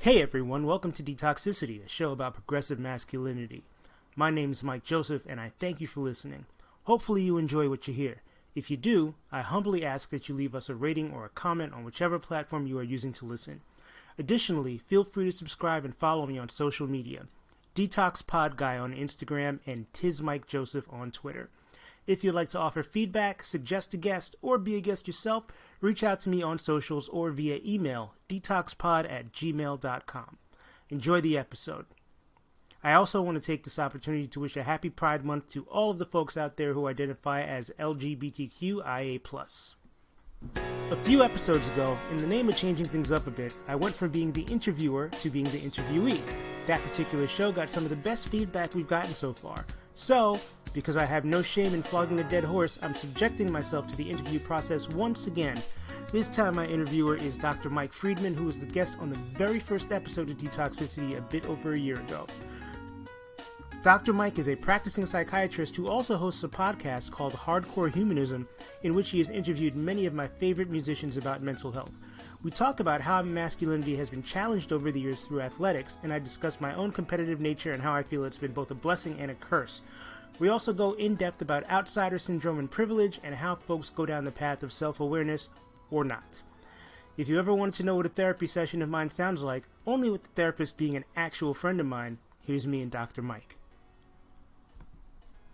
Hey everyone, welcome to Detoxicity, a show about progressive masculinity. My name is Mike Joseph, and I thank you for listening. Hopefully you enjoy what you hear. If you do, I humbly ask that you leave us a rating or a comment on whichever platform you are using to listen. Additionally, feel free to subscribe and follow me on social media. DetoxPod Guy on Instagram and Tiz Mike Joseph on Twitter. If you'd like to offer feedback, suggest a guest, or be a guest yourself, reach out to me on socials or via email, detoxpod@gmail.com. Enjoy the episode. I also want to take this opportunity to wish a happy Pride Month to all of the folks out there who identify as LGBTQIA+. A few episodes ago, in the name of changing things up a bit, I went from being the interviewer to being the interviewee. That particular show got some of the best feedback we've gotten so far. So, because I have no shame in flogging a dead horse, I'm subjecting myself to the interview process once again. This time my interviewer is Dr. Mike Friedman, who was the guest on the very first episode of Detoxicity a bit over a year ago. Dr. Mike is a practicing psychiatrist who also hosts a podcast called Hardcore Humanism, in which he has interviewed many of my favorite musicians about mental health. We talk about how masculinity has been challenged over the years through athletics, and I discuss my own competitive nature and how I feel it's been both a blessing and a curse. We also go in depth about outsider syndrome and privilege and how folks go down the path of self-awareness or not. If you ever wanted to know what a therapy session of mine sounds like, only with the therapist being an actual friend of mine, here's me and Dr. Mike.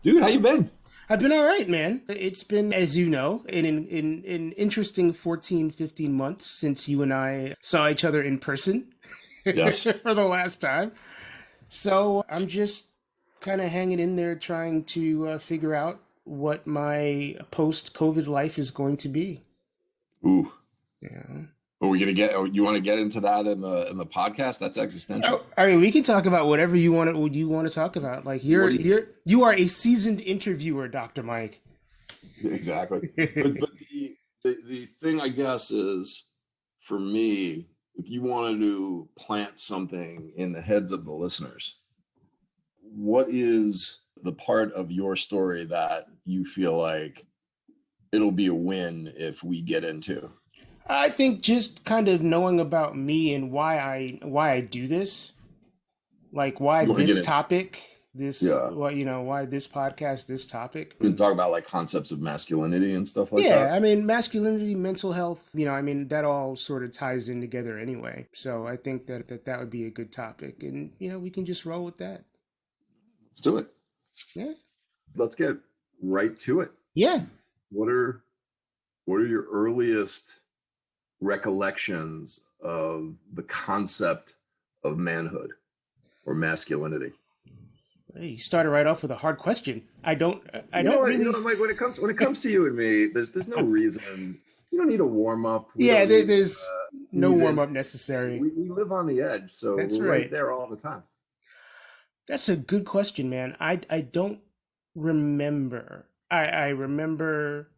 Dude, how you been? I've been all right, man. It's been, as you know, an interesting 14, 15 months since you and I saw each other in person. Yes. For the last time. So I'm just kind of hanging in there trying to figure out what my post-COVID life is going to be. Ooh. Yeah. Are we gonna get? You want to get into that in the podcast? That's existential. I mean, we can talk about whatever you want to talk about. Like you are a seasoned interviewer, Dr. Mike. Exactly. but the thing, I guess, is for me, if you wanted to plant something in the heads of the listeners, what is the part of your story that you feel like it'll be a win if we get into? I think just kind of knowing about me and why I do this, like why this topic, why this podcast, this topic. We can talk about like concepts of masculinity and stuff like that. Yeah, I mean, masculinity, mental health, that all sort of ties in together anyway. So I think that would be a good topic, and we can just roll with that. Let's do it. Yeah. Let's get right to it. Yeah. What are your earliest recollections of the concept of manhood or masculinity? You started right off with a hard question. I don't really. Mike, when it comes to you and me, there's no reason. You don't need a warm up. There's no warm up necessary. We live on the edge, so That's we're right there all the time. That's a good question, man. I don't remember. I remember,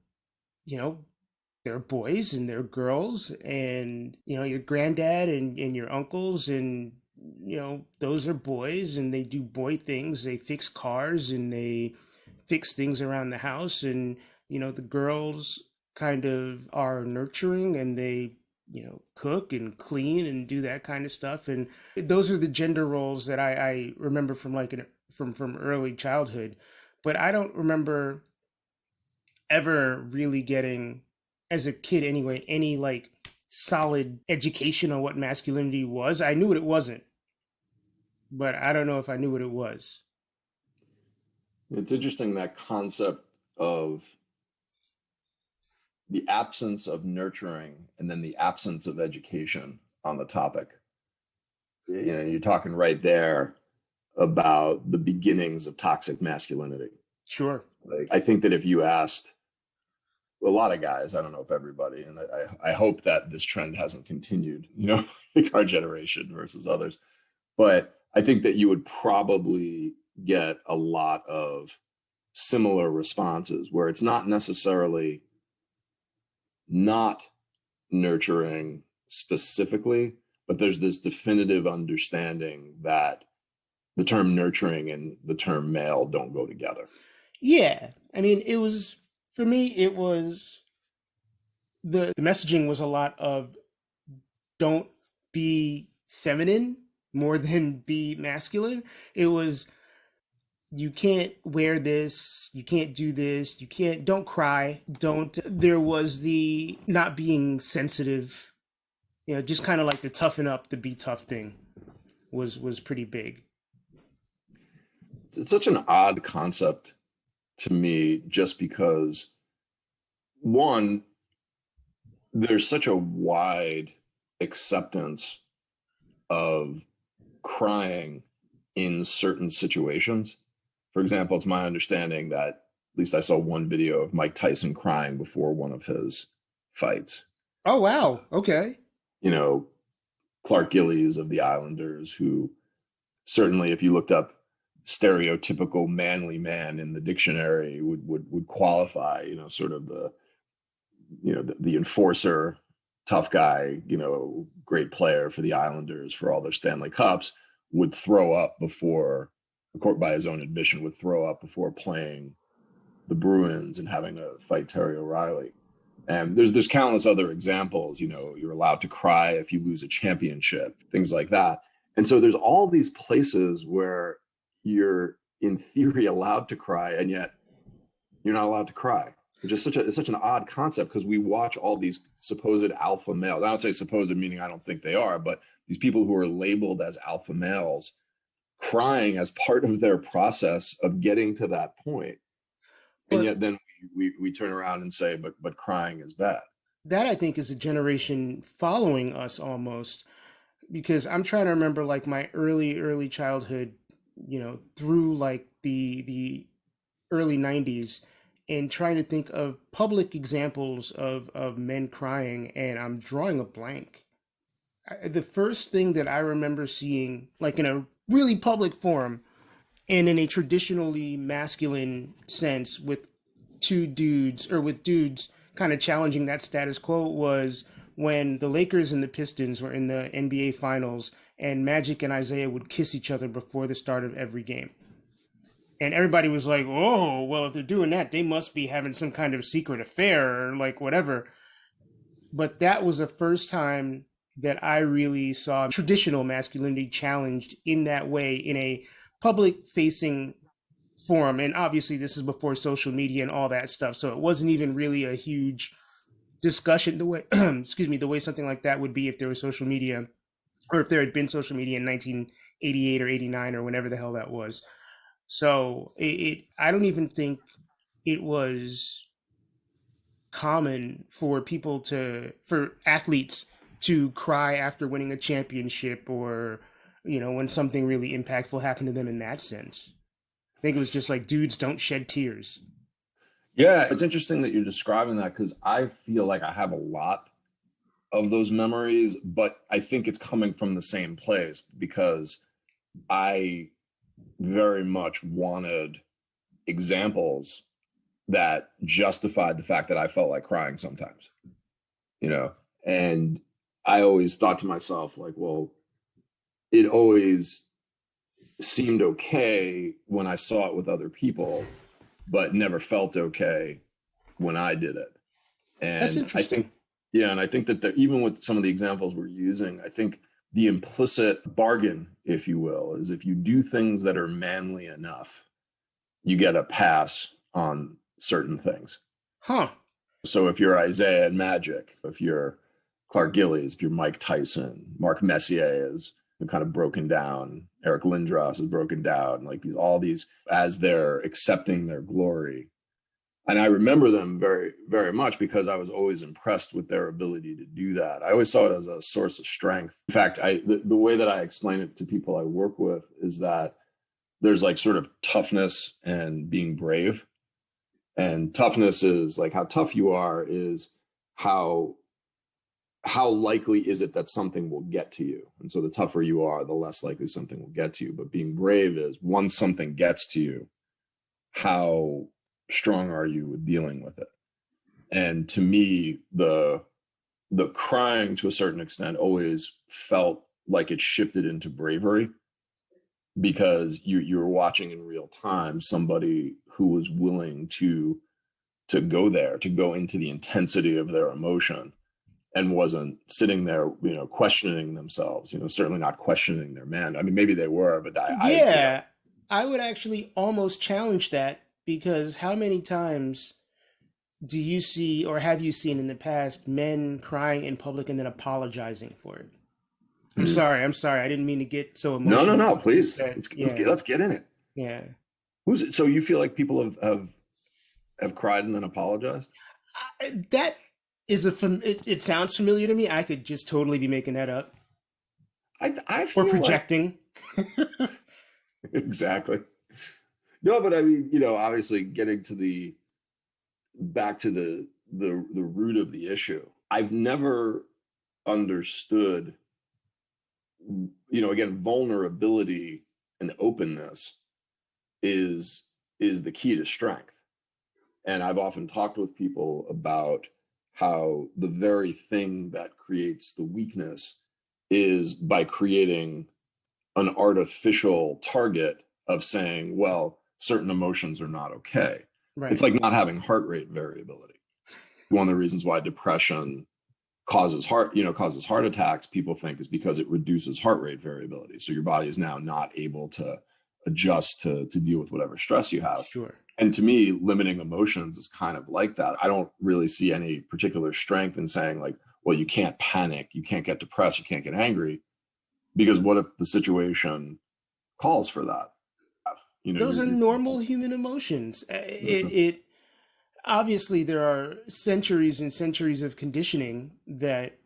there are boys and there are girls, and your granddad and your uncles, and those are boys, and they do boy things. They fix cars and they fix things around the house, and the girls kind of are nurturing, and they cook and clean and do that kind of stuff. And those are the gender roles that I remember from from early childhood. But I don't remember ever really getting, as a kid anyway, any like solid education on what masculinity was. I knew what it wasn't, but I don't know if I knew what it was. It's interesting, that concept of the absence of nurturing and then the absence of education on the topic. You're talking right there about the beginnings of toxic masculinity. Sure. Like, I think that if you asked a lot of guys, I don't know if everybody, and I hope that this trend hasn't continued, like our generation versus others, but I think that you would probably get a lot of similar responses where it's not necessarily not nurturing specifically, but there's this definitive understanding that the term nurturing and the term male don't go together. Yeah. I mean, for me, the messaging was a lot of don't be feminine more than be masculine. It was, you can't wear this, you can't do this, you can't, don't cry, don't. There was the not being sensitive, you know, just kind of like the toughen up, the be tough thing was pretty big. It's such an odd concept to me, just because one, there's such a wide acceptance of crying in certain situations. For example, it's my understanding that, at least I saw one video of Mike Tyson crying before one of his fights. Oh wow, okay. You know, Clark Gillies of the Islanders, who certainly, if you looked up stereotypical manly man in the dictionary, would qualify. You know, sort of the, you know, the enforcer, tough guy. You know, great player for the Islanders for all their Stanley Cups. Would throw up before, by his own admission, would throw up before playing the Bruins and having to fight Terry O'Reilly. And there's countless other examples. You know, you're allowed to cry if you lose a championship, things like that. And so there's all these places where you're in theory allowed to cry, and yet you're not allowed to cry. It's such an odd concept, because we watch all these supposed alpha males. I don't say supposed meaning I don't think they are, but these people who are labeled as alpha males crying as part of their process of getting to that point. And But yet then we turn around and say, but crying is bad. that, I think, is a generation following us almost, because I'm trying to remember like my early childhood, you know, through like the early 90s, and trying to think of public examples of men crying, and I'm drawing a blank. The first thing that I remember seeing, like in a really public forum and in a traditionally masculine sense, with two dudes, or with dudes kind of challenging that status quo, was when the Lakers and the Pistons were in the NBA finals, and Magic and Isaiah would kiss each other before the start of every game. And everybody was like, "Oh, well, if they're doing that, they must be having some kind of secret affair or like whatever." But that was the first time that I really saw traditional masculinity challenged in that way, in a public facing forum. And obviously, this is before social media and all that stuff. So it wasn't even really a huge discussion the way, excuse me, the way something like that would be if there was social media, or if there had been social media in 1988 or 89 or whenever the hell that was. So I don't even think it was common for people to, for athletes to cry after winning a championship, or, you know, when something really impactful happened to them in that sense. I think it was just like, dudes don't shed tears. Yeah, it's interesting that you're describing that, because I feel like I have a lot of those memories, but I think it's coming from the same place, because I very much wanted examples that justified the fact that I felt like crying sometimes, you know, and I always thought to myself, like, well, it always seemed okay when I saw it with other people, but never felt okay when I did it. That's And I interesting. think, yeah, and I think that even with some of the examples we're using, I think the implicit bargain, if you will, is if you do things that are manly enough, you get a pass on certain things. Huh. So if you're Isaiah and Magic, if you're Clark Gillies, if you're Mike Tyson, Mark Messier is kind of broken down, Eric Lindros is broken down, like all these, as they're accepting their glory. And I remember them very, very much, because I was always impressed with their ability to do that. I always saw it as a source of strength. In fact, the way that I explain it to people I work with is that there's like sort of toughness and being brave. And toughness is like how tough you are, is how likely is it that something will get to you. And so the tougher you are, the less likely something will get to you. But being brave is, once something gets to you, how strong are you with dealing with it? And to me, the crying, to a certain extent, always felt like it shifted into bravery, because you were watching in real time somebody who was willing to go there, to go into the intensity of their emotion, and wasn't sitting there, questioning themselves, certainly not questioning their man. I mean, maybe they were, but Yeah, I would actually almost challenge that, because how many times do you see, or have you seen in the past, men crying in public and then apologizing for it? I'm sorry. I didn't mean to get so emotional. No, please. That, Let's get in it. Yeah. Who's it? So you feel like people have cried and then apologized? That is it sounds familiar to me. I could just totally be making that up. I feel or projecting. Like... Exactly. No, but I mean, obviously getting to back to the root of the issue. I've never understood, again, vulnerability and openness is the key to strength. And I've often talked with people about how the very thing that creates the weakness is by creating an artificial target of saying, well, certain emotions are not okay. Right. It's like not having heart rate variability. One of the reasons why depression causes heart attacks, people think, is because it reduces heart rate variability. So your body is now not able to adjust to deal with whatever stress you have. Sure. And to me, limiting emotions is kind of like that. I don't really see any particular strength in saying like, well, you can't panic, you can't get depressed, you can't get angry, because what if the situation calls for that? Those are normal human emotions. It obviously, there are centuries and centuries of conditioning that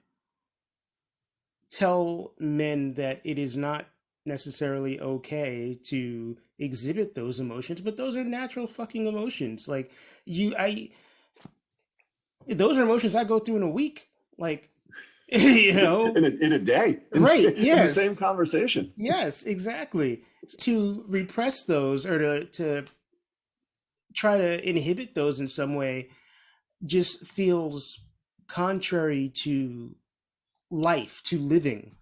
tell men that it is not necessarily okay to exhibit those emotions, but those are natural fucking emotions. Like those are emotions I go through in a week. Like, in a day, right? Yes, in the same conversation. Yes, exactly. To repress those, or to try to inhibit those in some way, just feels contrary to life, to living.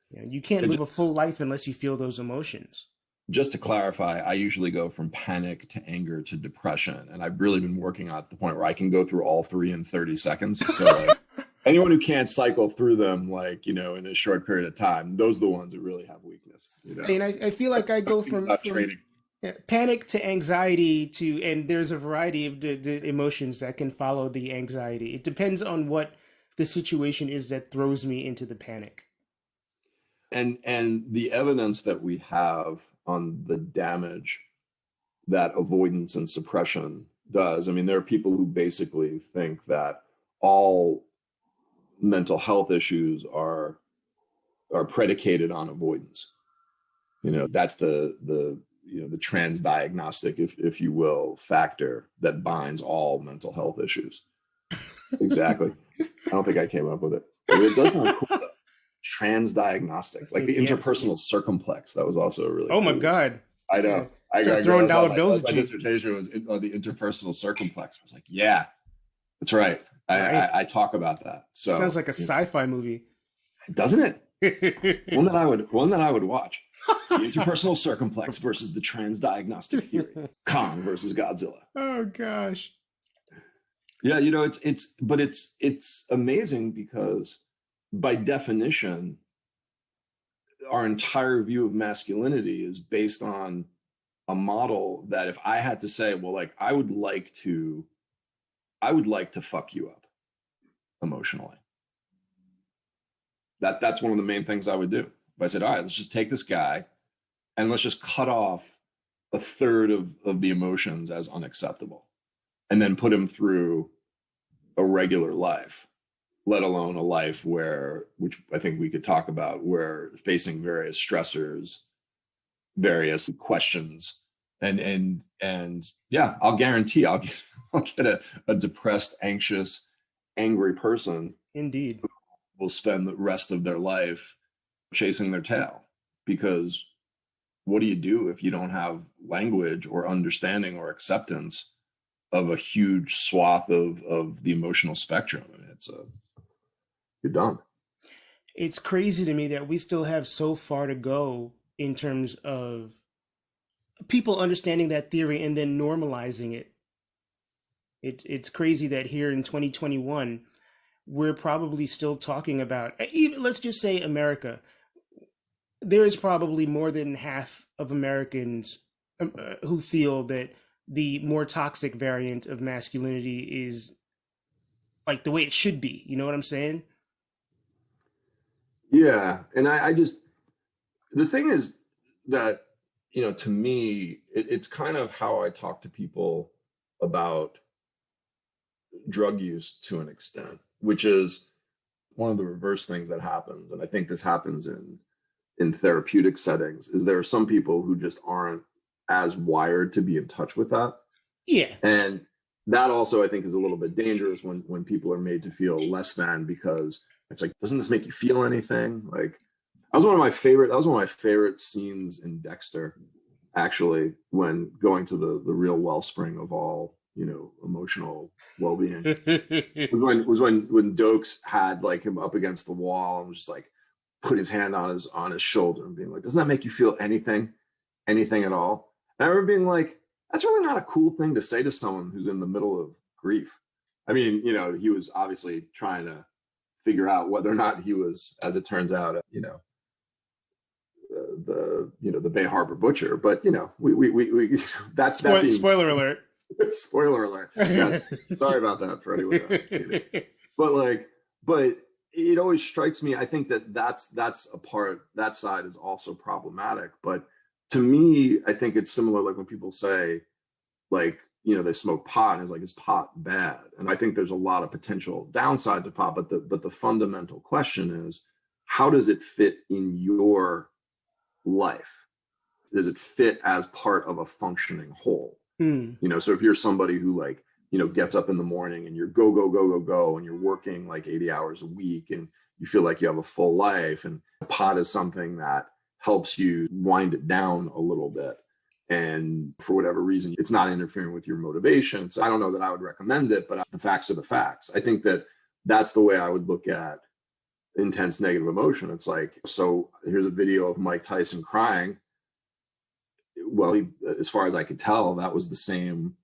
You can't live a full life unless you feel those emotions. Just to clarify, I usually go from panic to anger to depression. And I've really been working at the point where I can go through all three in 30 seconds. So like, anyone who can't cycle through them, like, in a short period of time, those are the ones that really have weakness. And I feel like I go from panic to anxiety and there's a variety of the emotions that can follow the anxiety. It depends on what the situation is that throws me into the panic. And the evidence that we have on the damage that avoidance and suppression does. I mean, there are people who basically think that all mental health issues are predicated on avoidance. That's the transdiagnostic, if you will, factor that binds all mental health issues. Exactly. I don't think I came up with it. It does sound cool though. Transdiagnostic, like the interpersonal circumplex. That was also a really cool. My God. I know. I got throwing dollar bills at you. My dissertation was on the interpersonal circumplex. I was like, yeah, that's right. I talk about that. So sounds like a sci-fi movie, doesn't it? one that I would watch. The interpersonal circumplex versus the transdiagnostic theory. Kong versus Godzilla. Oh gosh. Yeah, it's amazing because by definition, our entire view of masculinity is based on a model that if I had to say, well, like I would like to fuck you up emotionally. That's one of the main things I would do. If I said, all right, let's just take this guy and let's just cut off a third of the emotions as unacceptable and then put him through a regular life, let alone a life which I think we could talk about, where facing various stressors, various questions, and yeah, I'll guarantee I'll get a depressed, anxious, angry person. Indeed. Who will spend the rest of their life chasing their tail, because what do you do if you don't have language or understanding or acceptance of a huge swath of the emotional spectrum? I mean, you're done. It's crazy to me that we still have so far to go in terms of people understanding that theory and then normalizing it. It's crazy that here in 2021, we're probably still talking about, even, let's just say America. There is probably more than half of Americans who feel that the more toxic variant of masculinity is like the way it should be. You know what I'm saying? Yeah. And I just, the thing is that, to me, it's kind of how I talk to people about drug use to an extent, which is one of the reverse things that happens. And I think this happens in therapeutic settings, is there are some people who just aren't as wired to be in touch with that. Yeah. And that also, I think, is a little bit dangerous when people are made to feel less than, because it's like, doesn't this make you feel anything? Like, that was one of my favorite scenes in Dexter, actually, when going to the real wellspring of all, emotional well-being. was when Dokes had like him up against the wall and was just like put his hand on his shoulder and being like, doesn't that make you feel anything at all? And I remember being like, that's really not a cool thing to say to someone who's in the middle of grief. I mean, he was obviously trying to figure out whether or not he was, as it turns out, the Bay Harbor Butcher. But we that's Spoiler alert. Spoiler alert. Yes. Sorry about that for anyone who hasn't seen it. But it always strikes me, I think that's a part, that side is also problematic. But to me, I think it's similar, like when people say, like, they smoke pot, and it's like, is pot bad? And I think there's a lot of potential downside to pot, but the fundamental question is, how does it fit in your life? Does it fit as part of a functioning whole? So if you're somebody who, like, gets up in the morning and you're go, and you're working like 80 hours a week and you feel like you have a full life, and pot is something that helps you wind it down a little bit, and for whatever reason, it's not interfering with your motivation. So I don't know that I would recommend it, but the facts are the facts. I think that's the way I would look at intense negative emotion. It's like, so here's a video of Mike Tyson crying. Well, as far as I could tell, that was the same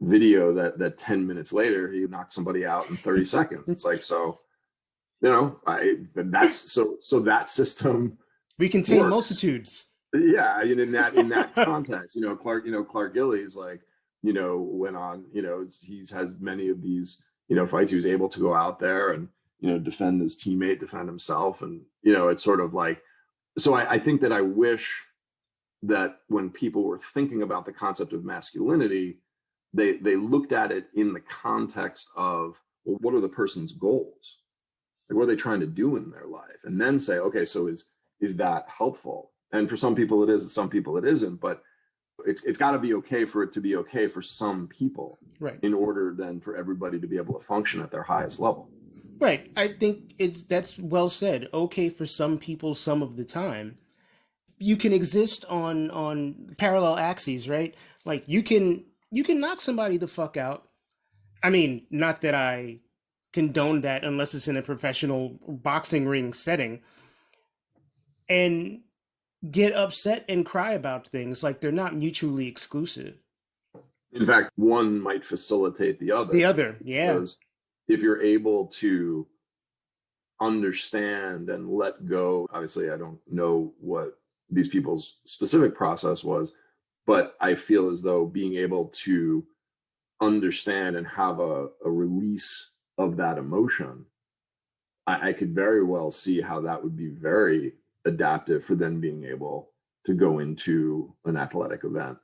video that 10 minutes later he knocked somebody out in 30 seconds. It's like, so that's so that system, we contain works. Multitudes. Yeah, in that context, Clark Gillies, like, went on, he has many of these fights. He was able to go out there and defend his teammate, defend himself, and it's sort of like, so I think that I wish that when people were thinking about the concept of masculinity, they looked at it in the context of, well, what are the person's goals? Like, what are they trying to do in their life? And then say, okay, so is that helpful? And for some people it is, and some people it isn't, but it's got to be okay for it to be okay for some people, right? In order then for everybody to be able to function at their highest level. Right. I think that's well said. Okay for some people some of the time. You can exist on parallel axes, right? Like you can knock somebody the fuck out. I mean, not that I condone that unless it's in a professional boxing ring setting, and get upset and cry about things. Like, they're not mutually exclusive. In fact, one might facilitate the other. The other, yeah. Because if you're able to understand and let go, obviously I don't know what these people's specific process was, but I feel as though being able to understand and have a release of that emotion, I could very well see how that would be very adaptive for then being able to go into an athletic event,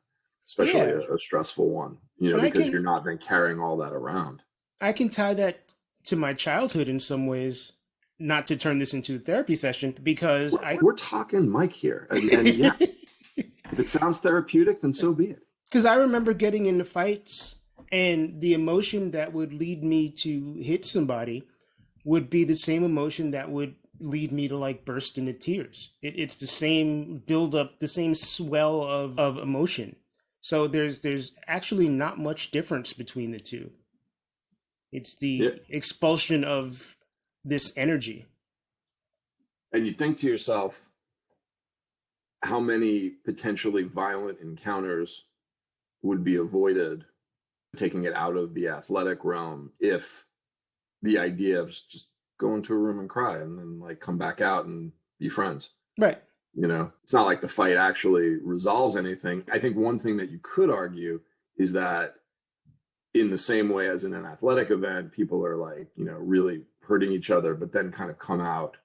especially a stressful one, because you're not then carrying all that around. I can tie that to my childhood in some ways, not to turn this into a therapy session, because we're talking Mike here. And yes, if it sounds therapeutic, then so be it. Because I remember getting into fights, and the emotion that would lead me to hit somebody would be the same emotion that would lead me to like burst into tears. It's the same build up, the same swell of emotion. So there's actually not much difference between the two. It's the expulsion of this energy. And you think to yourself, how many potentially violent encounters would be avoided, taking it out of the athletic realm, if the idea of just go into a room and cry and then like come back out and be friends. Right. You know, it's not like the fight actually resolves anything. I think one thing that you could argue is that in the same way as in an athletic event, people are like, you know, really hurting each other, but then kind of come out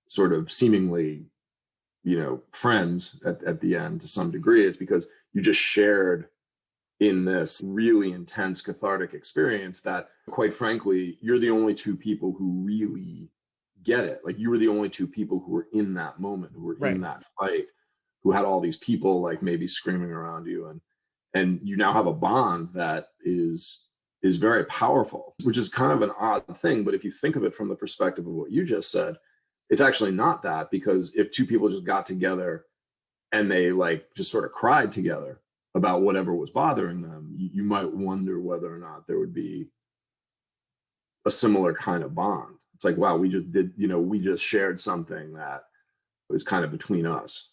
sort of seemingly, you know, friends at the end to some degree. It's because you just shared in this really intense cathartic experience that, quite frankly, you're the only two people who really get it. Like, you were the only two people who were in that moment, who were Right. in that fight, who had all these people like maybe screaming around you, and you now have a bond that is very powerful, which is kind of an odd thing. But if you think of it from the perspective of what you just said, it's actually not that, because if two people just got together and they like just sort of cried together about whatever was bothering them, you might wonder whether or not there would be a similar kind of bond. It's like, wow, we just shared something that was kind of between us.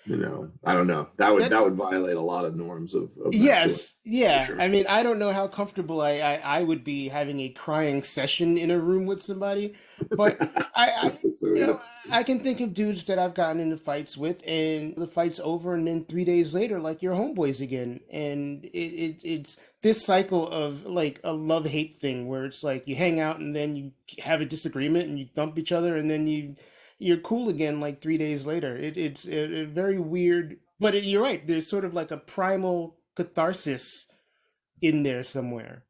You know, I don't know. That would violate a lot of norms of yes, yeah. Sure. I mean, I don't know how comfortable I would be having a crying session in a room with somebody, but I can think of dudes that I've gotten into fights with, and the fight's over, and then 3 days later, like, you're homeboys again, and it's this cycle of like a love-hate thing where it's like you hang out and then you have a disagreement and you thump each other, and then you're cool again like 3 days later. It's a very weird, but you're right. There's sort of like a primal catharsis in there somewhere.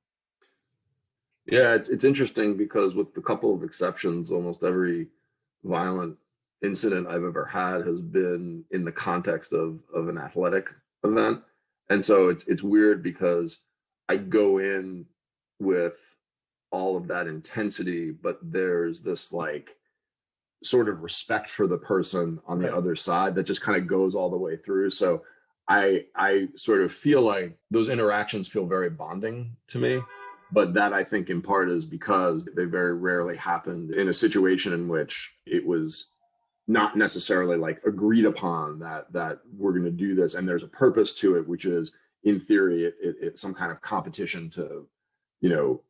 Yeah, it's interesting because, with a couple of exceptions, almost every violent incident I've ever had has been in the context of an athletic event. And so it's weird because I go in with all of that intensity, but there's this like sort of respect for the person on the other side that just kind of goes all the way through. So I sort of feel like those interactions feel very bonding to me. But that, I think, in part is because they very rarely happened in a situation in which it was not necessarily like agreed upon that we're going to do this and there's a purpose to it, which is, in theory, it's some kind of competition to, you know,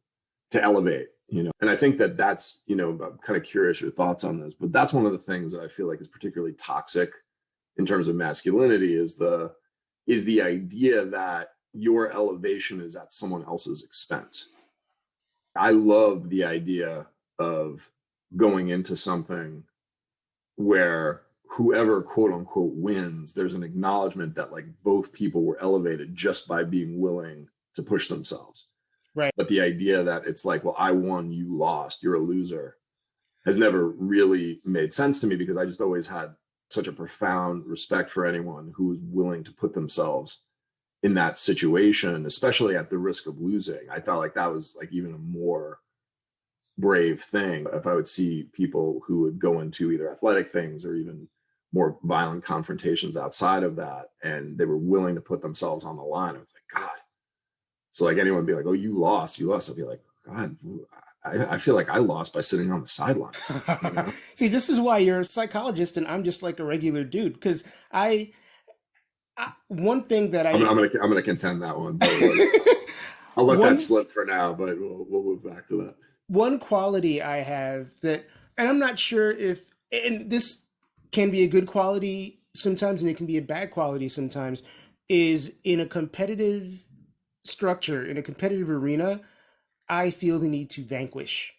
to elevate, you know. And I think that's, you know, I'm kind of curious your thoughts on this, but that's one of the things that I feel like is particularly toxic in terms of masculinity is the idea that your elevation is at someone else's expense. I love the idea of going into something where whoever quote unquote wins, there's an acknowledgement that like both people were elevated just by being willing to push themselves. Right. But the idea that it's like, well, I won, you lost, you're a loser, has never really made sense to me, because I just always had such a profound respect for anyone who was willing to put themselves in that situation, especially at the risk of losing. I felt like that was like even a more brave thing. If I would see people who would go into either athletic things or even more violent confrontations outside of that, and they were willing to put themselves on the line, I was like, God. So like anyone would be like, oh, you lost. I'd be like, God, I feel like I lost by sitting on the sidelines. You know? See, this is why you're a psychologist and I'm just like a regular dude. Because one thing that I'm gonna contend that one. I'll let that slip for now, but we'll move back to that. One quality I have that, and I'm not sure if, and this can be a good quality sometimes and it can be a bad quality sometimes, is in a competitive structure, in a competitive arena, I feel the need to vanquish,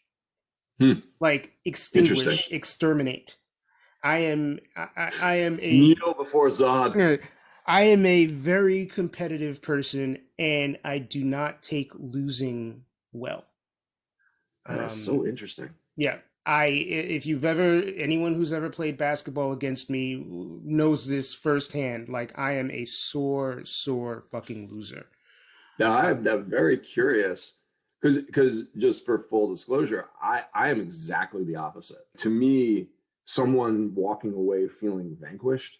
like extinguish, exterminate. I am a kneel before Zod. I am a very competitive person, and I do not take losing well. That's so interesting. Yeah. If anyone who's ever played basketball against me knows this firsthand. Like, I am a sore fucking loser. Now, I'm very curious because just for full disclosure, I am exactly the opposite. To me, someone walking away feeling vanquished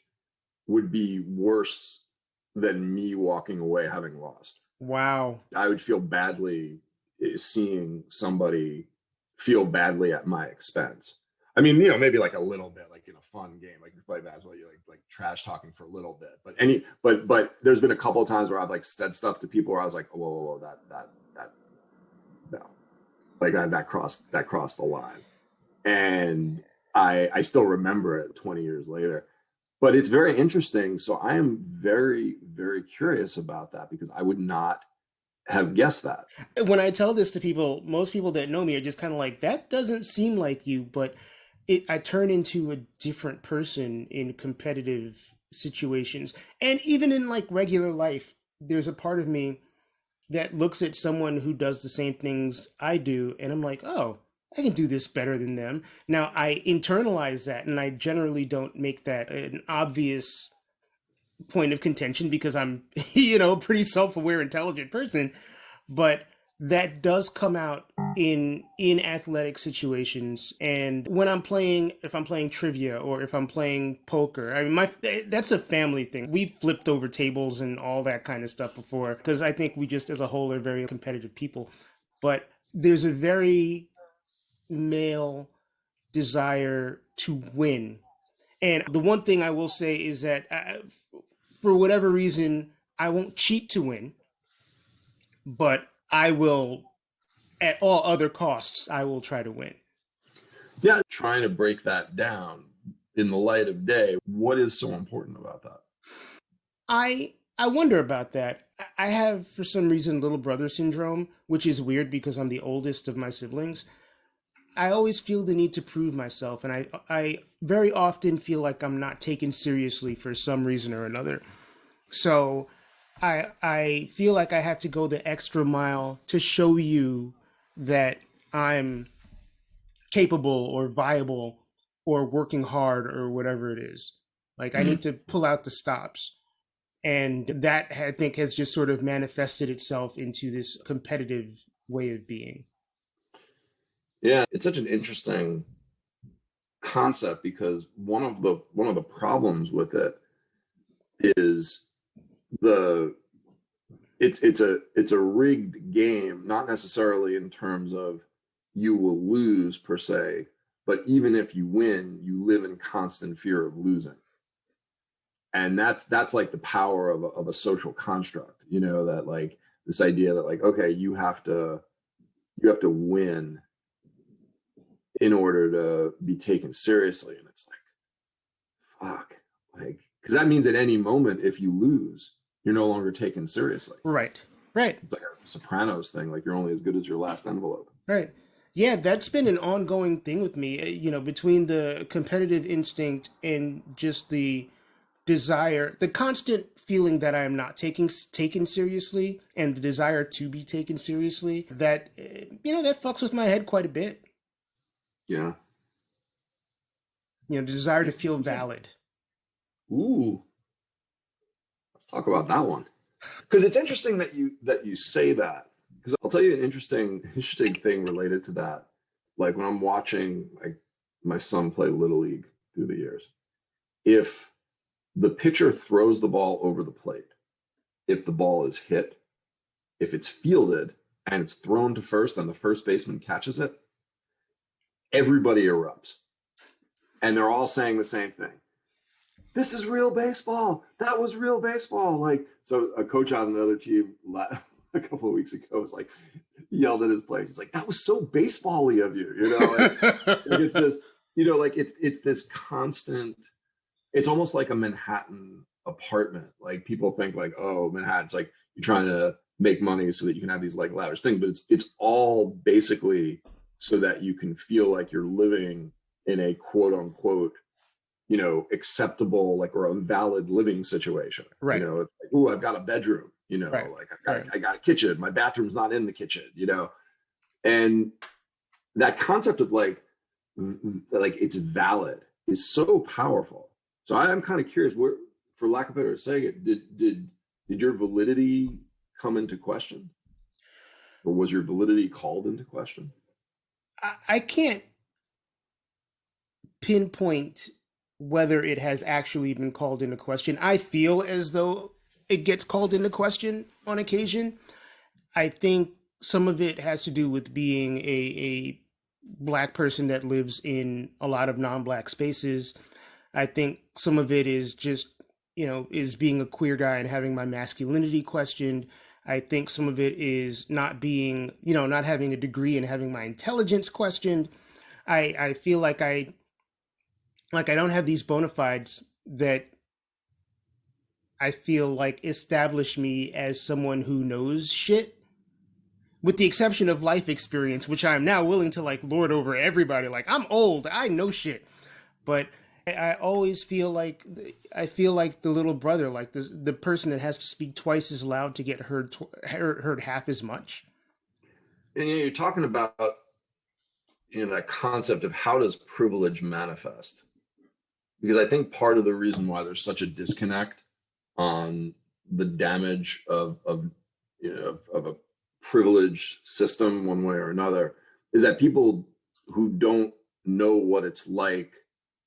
would be worse than me walking away having lost. Wow. I would feel badly seeing somebody feel badly at my expense. I mean, you know, maybe like a little bit, like in a fun game, like you play basketball, you're like trash talking for a little bit. But there's been a couple of times where I've like said stuff to people where I was like, whoa, that no. Like that crossed the line. And I still remember it 20 years later. But it's very interesting. So I am very, very curious about that because I would not have guessed that. When I tell this to people, most people that know me are just kind of like, that doesn't seem like you, but I turn into a different person in competitive situations. And even in like regular life, there's a part of me that looks at someone who does the same things I do, and I'm like, oh, I can do this better than them. Now, I internalize that, and I generally don't make that an obvious point of contention because I'm, a pretty self-aware, intelligent person. But that does come out in athletic situations, and when if I'm playing trivia or if I'm playing poker. I mean, that's a family thing. We've flipped over tables and all that kind of stuff before because I think we just as a whole are very competitive people. But there's a very male desire to win, and the one thing I will say is that for whatever reason I won't cheat to win, but I will, at all other costs, I will try to win. Yeah, trying to break that down in the light of day. What is so important about that? I wonder about that. I have, for some reason, little brother syndrome, which is weird because I'm the oldest of my siblings. I always feel the need to prove myself, and I very often feel like I'm not taken seriously for some reason or another. So I feel like I have to go the extra mile to show you that I'm capable or viable or working hard or whatever it is. Like I need to pull out the stops. And that I think has just sort of manifested itself into this competitive way of being. Yeah, it's such an interesting concept because one of the problems with it is it's a rigged game, not necessarily in terms of you will lose per se, but even if you win, you live in constant fear of losing. And that's like the power of a social construct, that like this idea that like, okay, you have to win in order to be taken seriously. And it's like, fuck, like, because that means at any moment, if you lose, you're no longer taken seriously. Right. It's like a Sopranos thing, like you're only as good as your last envelope. Right. Yeah, that's been an ongoing thing with me, between the competitive instinct and just the desire, the constant feeling that I am not taken seriously and the desire to be taken seriously, that, that fucks with my head quite a bit. Yeah. The desire to feel valid. Ooh. Let's talk about that one. Because it's interesting that you say that. Because I'll tell you an interesting thing related to that. Like when I'm watching like my son play Little League through the years, if the pitcher throws the ball over the plate, if the ball is hit, if it's fielded and it's thrown to first and the first baseman catches it, everybody erupts. And they're all saying the same thing. This is real baseball. That was real baseball. Like, so a coach on the other team a couple of weeks ago was like, yelled at his players. He's like, that was so baseball-y of you, like it's this, like it's this constant, it's almost like a Manhattan apartment. Like people think like, oh, Manhattan's like you're trying to make money so that you can have these like lavish things, but it's all basically so that you can feel like you're living in a quote unquote, acceptable, like, or a valid living situation. Right. It's like, oh, I've got a bedroom, right. like I got a kitchen. My bathroom's not in the kitchen, and that concept of like it's valid is so powerful. So I'm kind of curious, where, for lack of better saying it, did your validity come into question, or was your validity called into question? I can't pinpoint whether it has actually been called into question. I feel as though it gets called into question on occasion. I think some of it has to do with being a Black person that lives in a lot of non-Black spaces. I think some of it is just, is being a queer guy and having my masculinity questioned. I think some of it is not being, not having a degree and having my intelligence questioned. I feel like I don't have these bona fides that I feel like establish me as someone who knows shit, with the exception of life experience, which I'm now willing to like lord over everybody. Like, I'm old, I know shit, but I always feel like the little brother, like the person that has to speak twice as loud to get heard half as much. And you're talking about that concept of how does privilege manifest? Because I think part of the reason why there's such a disconnect on the damage of a privileged system one way or another is that people who don't know what it's like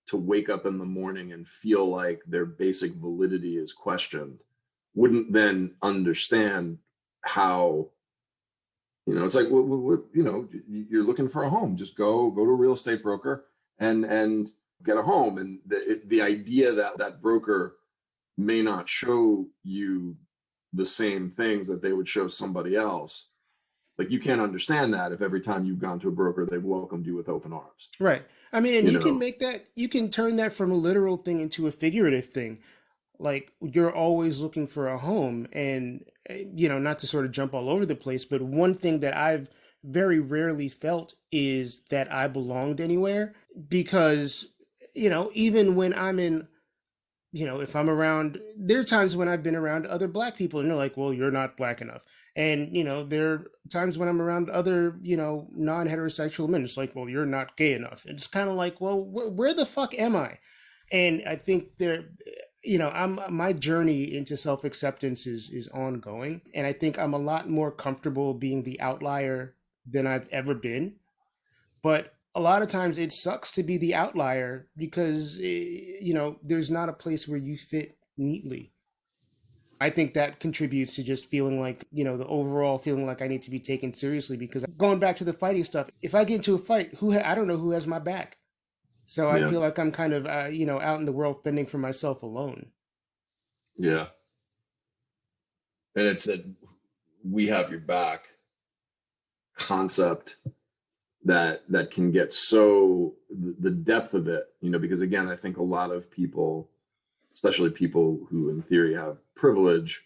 to wake up in the morning and feel like their basic validity is questioned wouldn't then understand how, it's like, you're looking for a home, just go to a real estate broker and get a home. And the idea that that broker may not show you the same things that they would show somebody else. Like, you can't understand that if every time you've gone to a broker, they've welcomed you with open arms. Right. I mean, and you can turn that from a literal thing into a figurative thing. Like, you're always looking for a home, and not to sort of jump all over the place, but one thing that I've very rarely felt is that I belonged anywhere, because even when I'm in, if I'm around, there are times when I've been around other black people and they're like, well, you're not black enough. And, there are times when I'm around other, non-heterosexual men. It's like, well, you're not gay enough. It's kind of like, well, where the fuck am I? And I think my journey into self-acceptance is ongoing. And I think I'm a lot more comfortable being the outlier than I've ever been. But a lot of times it sucks to be the outlier because, there's not a place where you fit neatly. I think that contributes to just feeling like, the overall feeling like I need to be taken seriously, because going back to the fighting stuff, if I get into a fight, I don't know who has my back. So I feel like I'm kind of, out in the world fending for myself alone. Yeah. And it's that we have your back concept that can get so the depth of it, because again, I think a lot of people, especially people who in theory have privilege,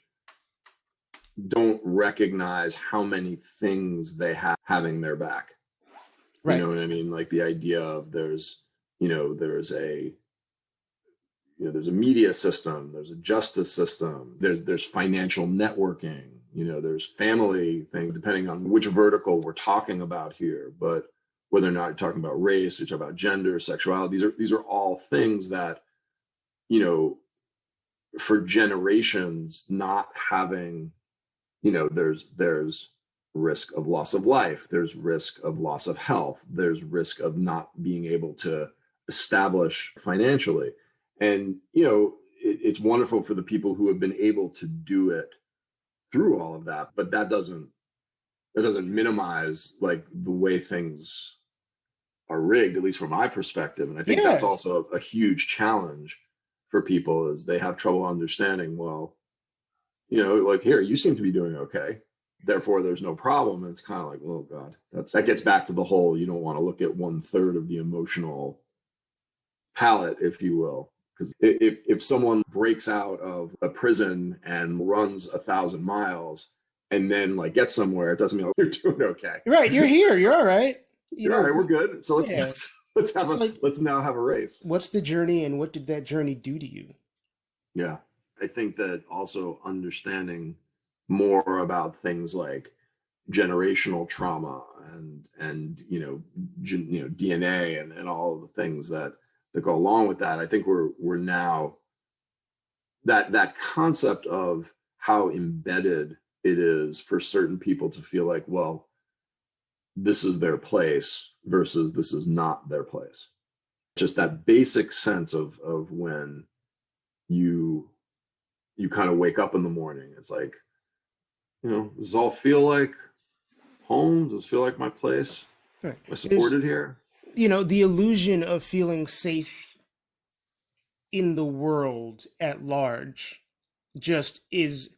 don't recognize how many things they have having their back. Right. You know what I mean? Like the idea of there's a media system, there's a justice system, there's financial networking, there's family thing, depending on which vertical we're talking about here. But whether or not you're talking about race, you're talking about gender, sexuality, these are all things that, for generations not having, there's risk of loss of life, there's risk of loss of health, there's risk of not being able to establish financially. And, it's wonderful for the people who have been able to do it through all of that, but that doesn't minimize like the way things are rigged, at least from my perspective. And I think that's also a huge challenge for people, is they have trouble understanding, well, like, here, you seem to be doing okay, therefore there's no problem. And it's kind of like, oh God, that gets back to the whole, you don't want to look at 1/3 of the emotional palette, if you will. Because if someone breaks out of a prison and runs 1,000 miles and then like gets somewhere, it doesn't mean you're doing okay. Right, you're here, you're all right. You're all right, we're good. So let's now have a race. What's the journey, and what did that journey do to you? Yeah, I think that also understanding more about things like generational trauma and DNA and all of the things that go along with that. I think we're now that concept of how embedded it is for certain people to feel like, well, this is their place versus this is not their place. Just that basic sense of when you kind of wake up in the morning, it's like, does this all feel like home? Does it feel like my place? Right. Am I supported here? The illusion of feeling safe in the world at large just is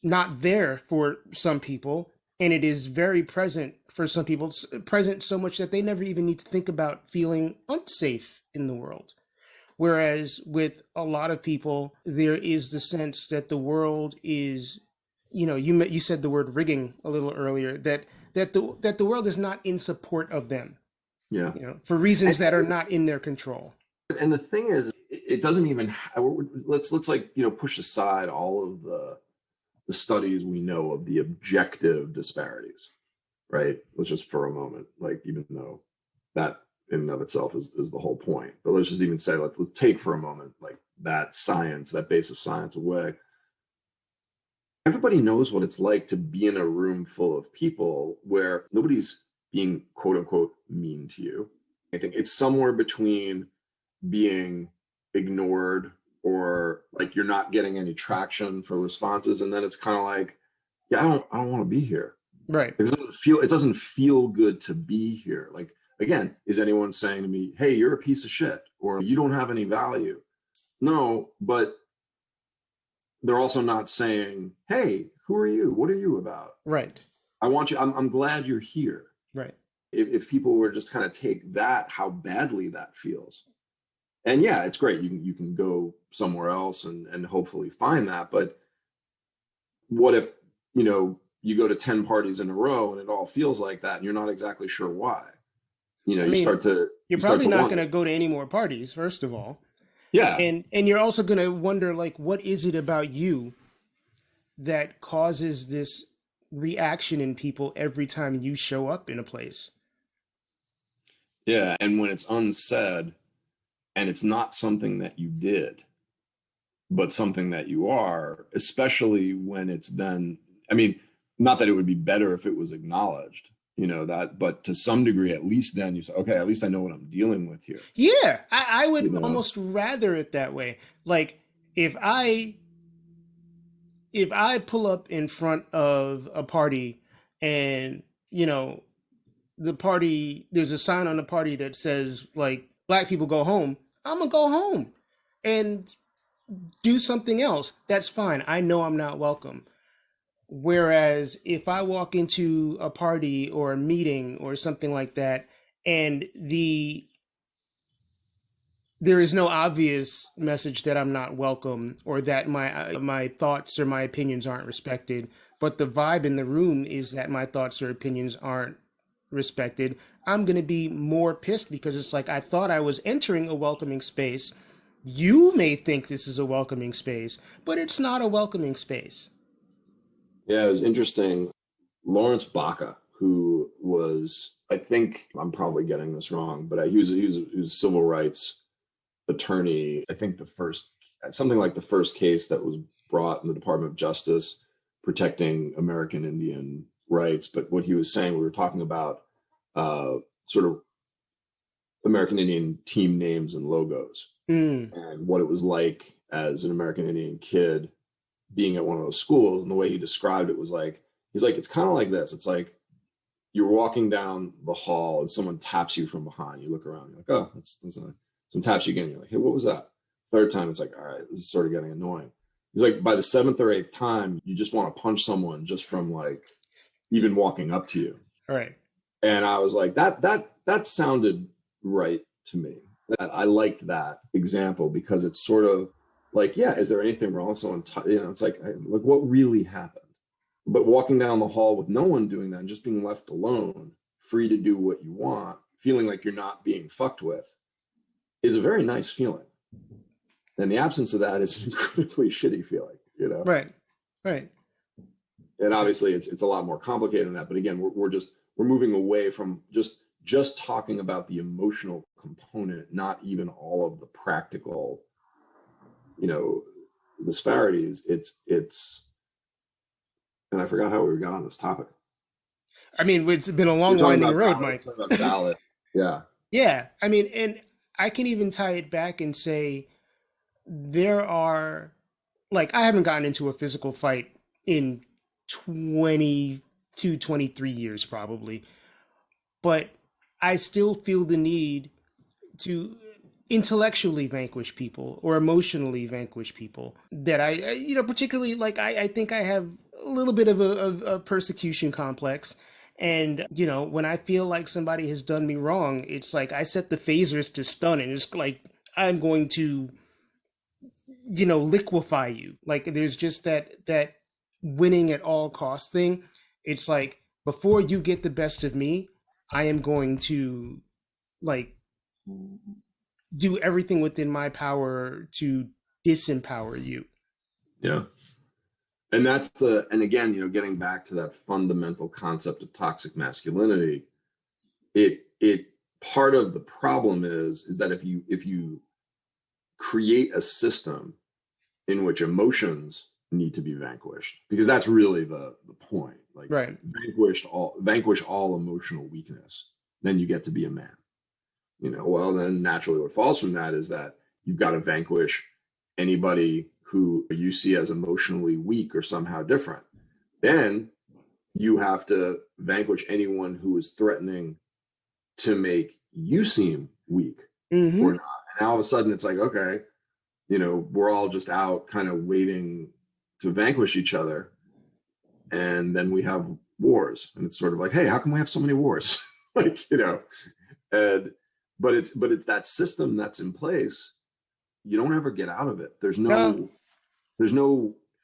not there for some people, and it is very present for some people. It's present so much that they never even need to think about feeling unsafe in the world. Whereas with a lot of people, there is the sense that the world is, you said the word rigging a little earlier, that the world is not in support of them, Yeah. for reasons that are not in their control. And the thing is, it doesn't even, let's like, push aside all of the studies we know of the objective disparities, right? Let's just for a moment, like, even though that in and of itself is the whole point, but let's just even say, let's take for a moment, like, that science, that base of science away. Everybody knows what it's like to be in a room full of people where nobody's being quote unquote mean to you. I think it's somewhere between being ignored or like you're not getting any traction for responses, and then it's kind of like, yeah, I don't want to be here. Right. It doesn't feel good to be here. Like, again, is anyone saying to me, hey, you're a piece of shit, or you don't have any value? No, but they're also not saying, hey, who are you? What are you about? Right. I want you, I'm glad you're here. Right. If people were just kind of take that, how badly that feels. And yeah, it's great. You can go somewhere else and hopefully find that. But what if, you go to 10 parties in a row and it all feels like that and you're not exactly sure why? You're probably not going to go to any more parties, first of all. Yeah. And you're also going to wonder, like, what is it about you that causes this reaction in people every time you show up in a place? Yeah. And when it's unsaid and it's not something that you did, but something that you are, especially when it's then, not that it would be better if it was acknowledged, but to some degree, at least then you say, okay, at least I know what I'm dealing with here. Yeah, I would almost rather it that way. Like, if I pull up in front of a party and, the party, there's a sign on the party that says, like, black people go home, I'm gonna go home and do something else. That's fine. I know I'm not welcome. Whereas if I walk into a party or a meeting or something like that, and there is no obvious message that I'm not welcome or that my thoughts or my opinions aren't respected, but the vibe in the room is that my thoughts or opinions aren't respected, I'm going to be more pissed, because it's like, I thought I was entering a welcoming space. You may think this is a welcoming space, but it's not a welcoming space. Yeah, it was interesting. Lawrence Baca, who was, I think I'm probably getting this wrong, but he was a civil rights attorney. I think something like the first case that was brought in the Department of Justice protecting American Indian rights. But what he was saying, we were talking about sort of American Indian team names and logos, and what it was like as an American Indian kid being at one of those schools. And the way he described it was like, he's like, it's kind of like this. It's like you're walking down the hall and someone taps you from behind. You look around, you're like, oh, someone taps you again. You're like, hey, what was that? Third time, it's like, all right, this is sort of getting annoying. He's like, by the 7th or 8th time, you just want to punch someone just from like even walking up to you. All right. And I was like, that sounded right to me. I liked that example, because it's sort of like, yeah, is there anything wrong with someone? It's like what really happened? But walking down the hall with no one doing that and just being left alone, free to do what you want, feeling like you're not being fucked with, is a very nice feeling. And the absence of that is an incredibly shitty feeling, Right. Right. And obviously it's a lot more complicated than that. But again, we're moving away from just talking about the emotional component, not even all of the practical, disparities. It's and I forgot how we got on this topic. It's been a long winding road, Mike. Ballot. Yeah. Yeah. And I can even tie it back and say there are, like, I haven't gotten into a physical fight in 22, 23 years probably, but I still feel the need to intellectually vanquish people or emotionally vanquish people that I particularly, like, I think I have a little bit of a persecution complex. And, you know, when I feel like somebody has done me wrong, it's like I set the phasers to stun, and it's like I'm going to, you know, liquefy you. Like there's just that winning at all costs thing. It's like before you get the best of me, I am going to like do everything within my power to disempower you. Yeah. And again, you know, getting back to that fundamental concept of toxic masculinity, it part of the problem is that if you create a system in which emotions need to be vanquished, because that's really the point, like Right. vanquish all emotional weakness, then you get to be a man. You know, well, then naturally what falls from that is that you've got to vanquish anybody who you see as emotionally weak or somehow different. Then you have to vanquish anyone who is threatening to make you seem weak or not. And all of a sudden it's like, okay, you know, we're all just out kind of waiting to vanquish each other. And then we have wars. And it's sort of like, hey, how come we have so many wars? Like, you know, and but it's that system that's in place. You don't ever get out of it. There's no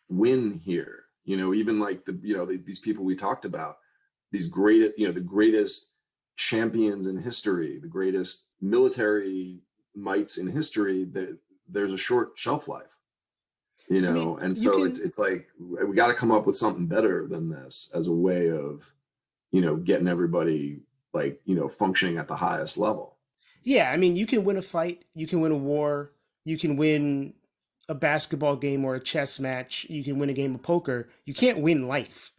win here. You know, even like these people we talked about, these great, you know, the greatest champions in history, the greatest military mites in history, there's a short shelf life, you know. I mean, and so it's like we got to come up with something better than this as a way of, you know, getting everybody like, you know, functioning at the highest level. Yeah, I mean, you can win a fight, you can win a war, you can win a basketball game or a chess match, you can win a game of poker. You can't win life.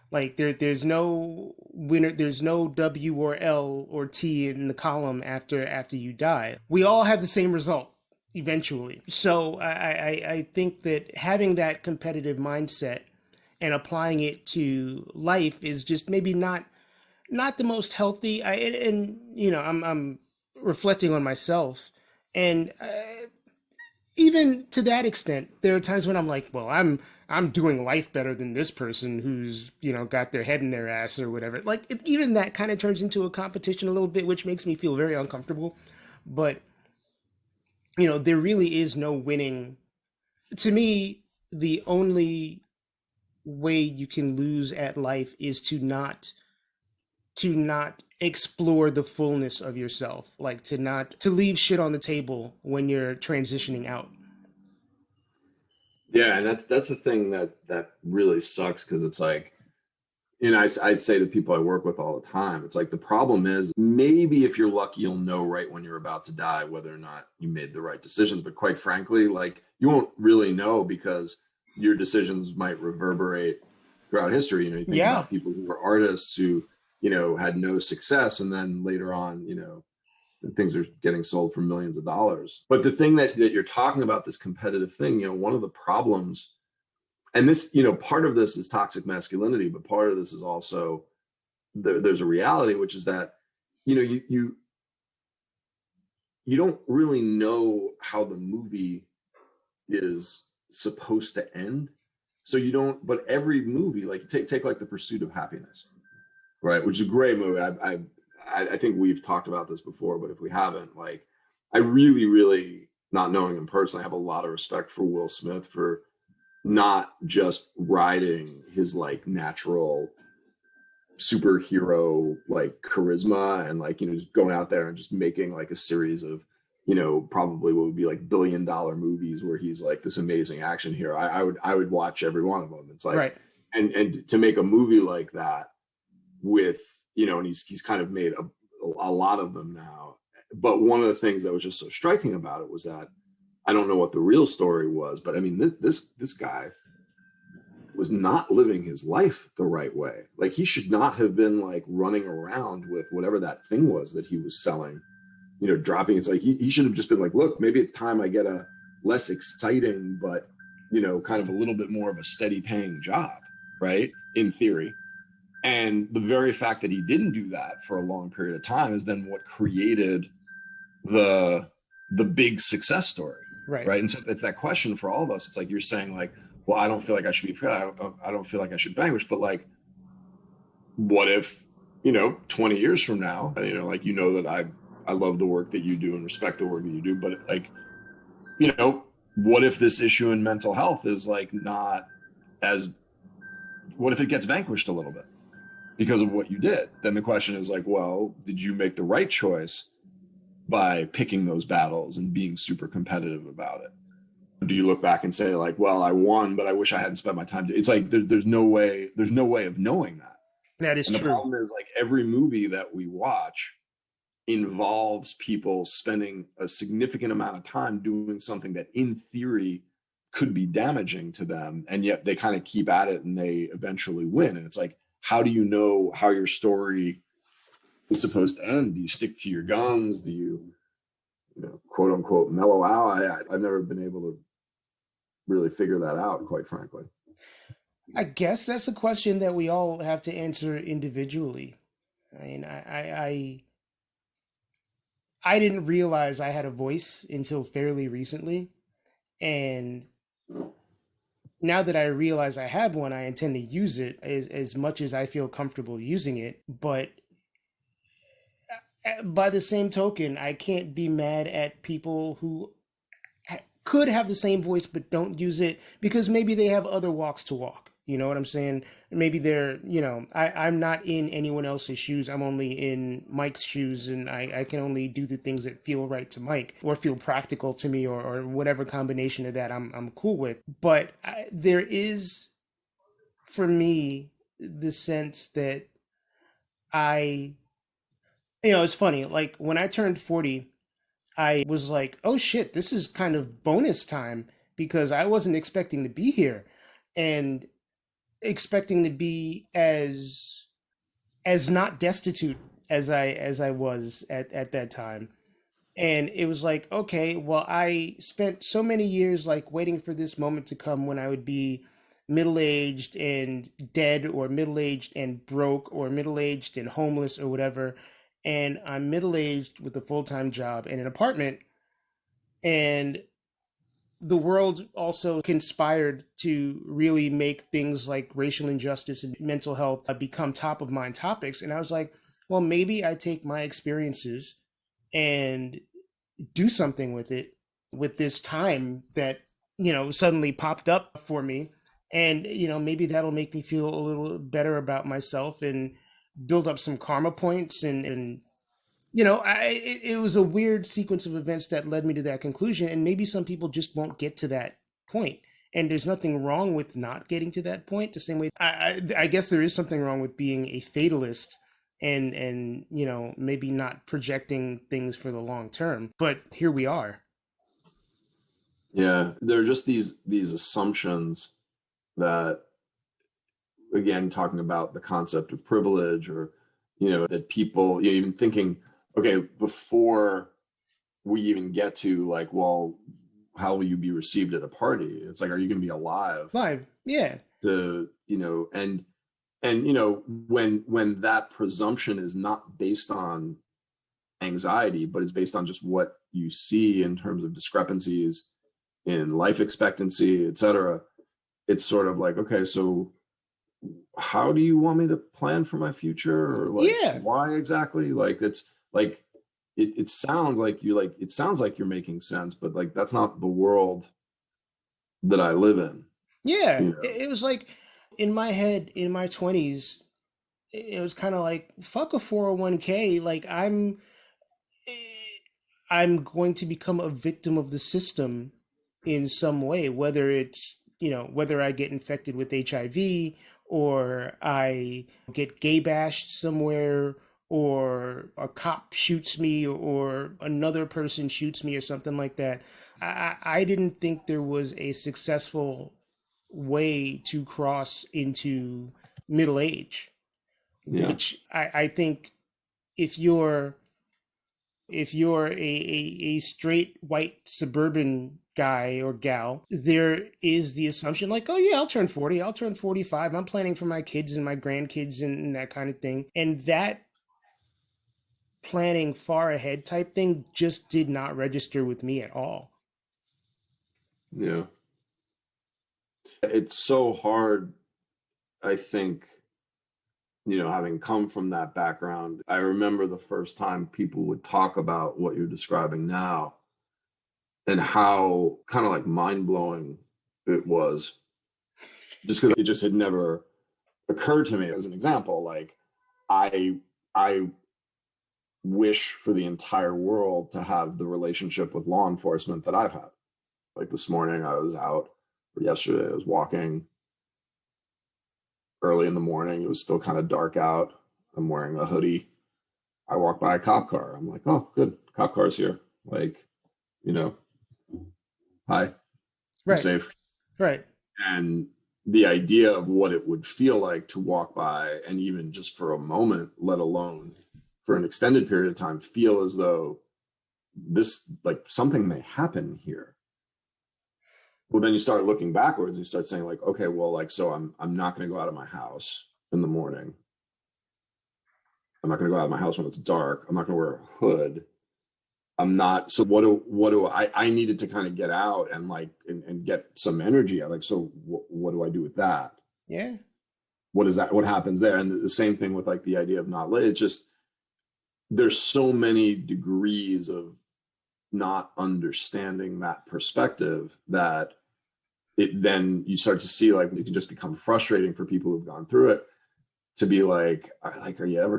Like there's no winner, there's no W or L or T in the column after you die. We all have the same result eventually. So I think that having that competitive mindset and applying it to life is just maybe not the most healthy. And you know, I'm reflecting on myself, and even to that extent, there are times when I'm like, well, I'm doing life better than this person who's, you know, got their head in their ass or whatever. Like even that kind of turns into a competition a little bit, which makes me feel very uncomfortable. But you know, there really is no winning. To me, the only way you can lose at life is to not explore the fullness of yourself, like to leave shit on the table when you're transitioning out. Yeah, and that's the thing that really sucks, because it's like, you know, I say to people I work with all the time, it's like the problem is maybe if you're lucky, you'll know right when you're about to die whether or not you made the right decisions. But quite frankly, like you won't really know, because your decisions might reverberate throughout history. You know, you think about people who were artists who, you know, had no success, and then later on, you know, things are getting sold for millions of dollars. But the thing that you're talking about, this competitive thing, you know, one of the problems, and this, you know, part of this is toxic masculinity, but part of this is also there's a reality, which is that, you know, you don't really know how the movie is supposed to end. So you don't, but every movie, like take like The Pursuit of Happiness, right? Which is a great movie. I think we've talked about this before, but if we haven't, like, I really, really, not knowing him personally, have a lot of respect for Will Smith for not just riding his like natural superhero like charisma and like, you know, just going out there and just making like a series of, you know, probably what would be like $1 billion movies where he's like this amazing action hero. I would watch every one of them. It's like, right. And to make a movie like that with, you know, and he's kind of made a lot of them now. But one of the things that was just so striking about it was that, I don't know what the real story was, but I mean, this guy was not living his life the right way. Like he should not have been like running around with whatever that thing was that he was selling, you know, dropping. It's like he should have just been like, look, maybe it's time I get a less exciting, but, you know, kind of a little bit more of a steady paying job, right? In theory. And the very fact that he didn't do that for a long period of time is then what created the big success story. Right. And so it's that question for all of us. It's like you're saying, like, well, I don't feel like I should be proud. I don't feel like I should vanquish, but like, what if, 20 years from now, like, that I love the work that you do and respect the work that you do, but like, what if this issue in mental health is like not as, what if it gets vanquished a little bit because of what you did? Then the question is like, well, did you make the right choice by picking those battles and being super competitive about it? Do you look back and say like, well, I won, but I wish I hadn't spent my time it's like there's no way of knowing that. That is And the true. problem is like every movie that we watch involves people spending a significant amount of time doing something that in theory could be damaging to them, and yet they kind of keep at it and they eventually win. And it's like, how do you know how your story is supposed to end? Do you stick to your guns? Do you, quote unquote mellow out? I've never been able to really figure that out, quite frankly. I guess that's a question that we all have to answer individually. I mean, I didn't realize I had a voice until fairly recently, and now that I realize I have one, I intend to use it as much as I feel comfortable using it. But by the same token, I can't be mad at people who could have the same voice but don't use it because maybe they have other walks to walk. You know what I'm saying? Maybe they're, I'm not in anyone else's shoes. I'm only in Mike's shoes, and I can only do the things that feel right to Mike or feel practical to me, or whatever combination of that I'm cool with. But there is, for me, the sense that I, it's funny. Like when I turned 40, I was like, oh shit, this is kind of bonus time because I wasn't expecting to be here and expecting to be as not destitute as I was at that time. And it was like, okay, well, I spent so many years like waiting for this moment to come when I would be middle-aged and dead, or middle-aged and broke, or middle-aged and homeless, or whatever. And I'm middle-aged with a full-time job and an apartment, and the world also conspired to really make things like racial injustice and mental health become top of mind topics. And I was like, well, maybe I take my experiences and do something with it, with this time that, suddenly popped up for me. And, maybe that'll make me feel a little better about myself and build up some karma points. And it was a weird sequence of events that led me to that conclusion. And maybe some people just won't get to that point. And there's nothing wrong with not getting to that point. The same way, I guess there is something wrong with being a fatalist and maybe not projecting things for the long term. But here we are. Yeah, there are just these assumptions that, again, talking about the concept of privilege, or that people, even thinking, okay, before we even get to like, well, how will you be received at a party? It's like, are you going to be alive Live, yeah. to, and when that presumption is not based on anxiety, but it's based on just what you see in terms of discrepancies in life expectancy, et cetera, it's sort of like, okay, so how do you want me to plan for my future? Or like, Yeah. why exactly? Like, it's like, it sounds like it sounds like you're making sense, but like, that's not the world that I live in. Yeah. You know? It was like in my head, in my 20s, it was kind of like, fuck a 401k. Like, I'm going to become a victim of the system in some way, whether it's, whether I get infected with HIV, or I get gay bashed somewhere, or a cop shoots me, or another person shoots me, or something like that. I didn't think there was a successful way to cross into middle age, Yeah. which I think if you're a straight white suburban guy or gal, there is the assumption like, oh yeah, I'll turn 40, I'll turn 45, I'm planning for my kids and my grandkids and that kind of thing. And that planning far ahead type thing just did not register with me at all. Yeah. It's so hard, I think, having come from that background. I remember the first time people would talk about what you're describing now and how kind of like mind-blowing it was, just because it just had never occurred to me. As an example, like I wish for the entire world to have the relationship with law enforcement that I've had. Like this morning I was out, or yesterday I was walking early in the morning. It was still kind of dark out. I'm wearing a hoodie. I walk by a cop car. I'm like, oh, good. Cop car's here. Like, hi, I'm Right. safe. Right. And the idea of what it would feel like to walk by, and even just for a moment, let alone for an extended period of time, feel as though this, like, something may happen here. Well, then you start looking backwards and you start saying, like, okay, well, like, so I'm not going to go out of my house in the morning. I'm not going to go out of my house when it's dark. I'm not going to wear a hood. I'm not. So what do I needed to kind of get out and like, and get some energy. Like, so what do I do with that? Yeah. What is that? What happens there? And the same thing with like the idea of not lit. It's just, there's so many degrees of not understanding that perspective that it, then you start to see like it can just become frustrating for people who've gone through it to be like, are you ever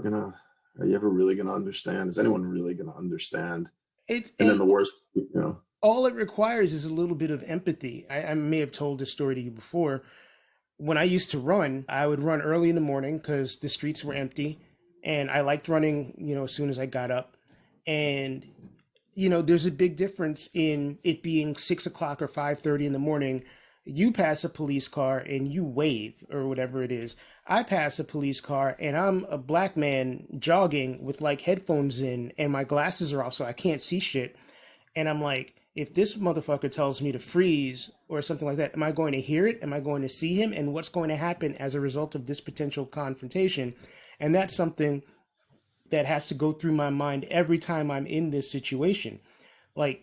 really gonna understand? Is anyone really gonna understand? And then the worst, all it requires is a little bit of empathy. I may have told this story to you before. When I used to run, I would run early in the morning because the streets were empty, and I liked running, as soon as I got up. And there's a big difference in it being 6 o'clock or 5:30 in the morning. You pass a police car and you wave or whatever it is. I pass a police car and I'm a black man jogging with like headphones in and my glasses are off so I can't see shit. And I'm like, if this motherfucker tells me to freeze or something like that, am I going to hear it? Am I going to see him? And what's going to happen as a result of this potential confrontation? And that's something that has to go through my mind every time I'm in this situation. Like,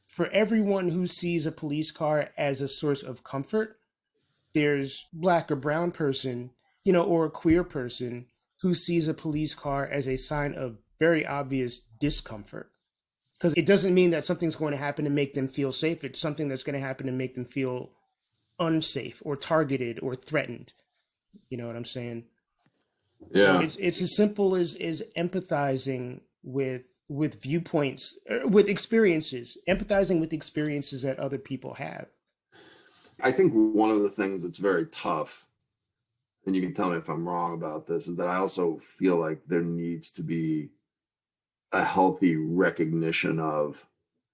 for everyone who sees a police car as a source of comfort, there's black or brown person, or a queer person who sees a police car as a sign of very obvious discomfort. Because it doesn't mean that something's going to happen to make them feel safe. It's something that's going to happen to make them feel unsafe or targeted or threatened. You know what I'm saying? yeah. It's as simple as empathizing with viewpoints, with experiences, empathizing with experiences that other people have. I think one of the things that's very tough, and you can tell me if I'm wrong about this, is that I also feel like there needs to be a healthy recognition of,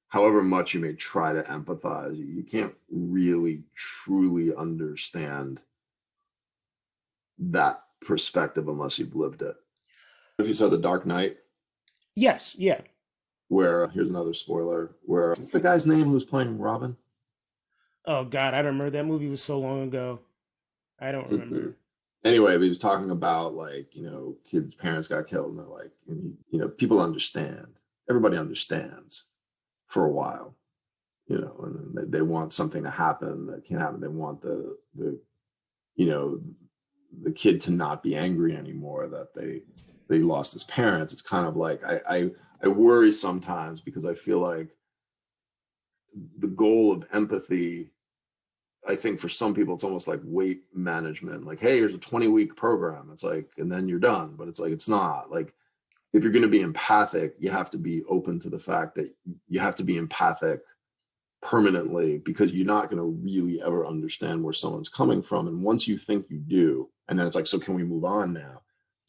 however much you may try to empathize, you can't really truly understand that perspective unless you've lived it. If you saw The Dark Knight, Yes, yeah. where, here's another spoiler, where, what's the guy's name who's playing Robin? Oh God, I don't remember. That movie was so long ago. I don't remember. Anyway, but he was talking about like, kids' parents got killed, and they're like, people understand. Everybody understands for a while, and they want something to happen that can't happen. They want the kid to not be angry anymore that they lost his parents. It's kind of like I worry sometimes because I feel like the goal of empathy, I think for some people, it's almost like weight management. Like, hey, here's a 20-week program. It's like, and then you're done. But it's like, it's not. Like, if you're going to be empathic, you have to be open to the fact that you have to be empathic permanently, because you're not going to really ever understand where someone's coming from. And once you think you do, and then it's like, so can we move on now?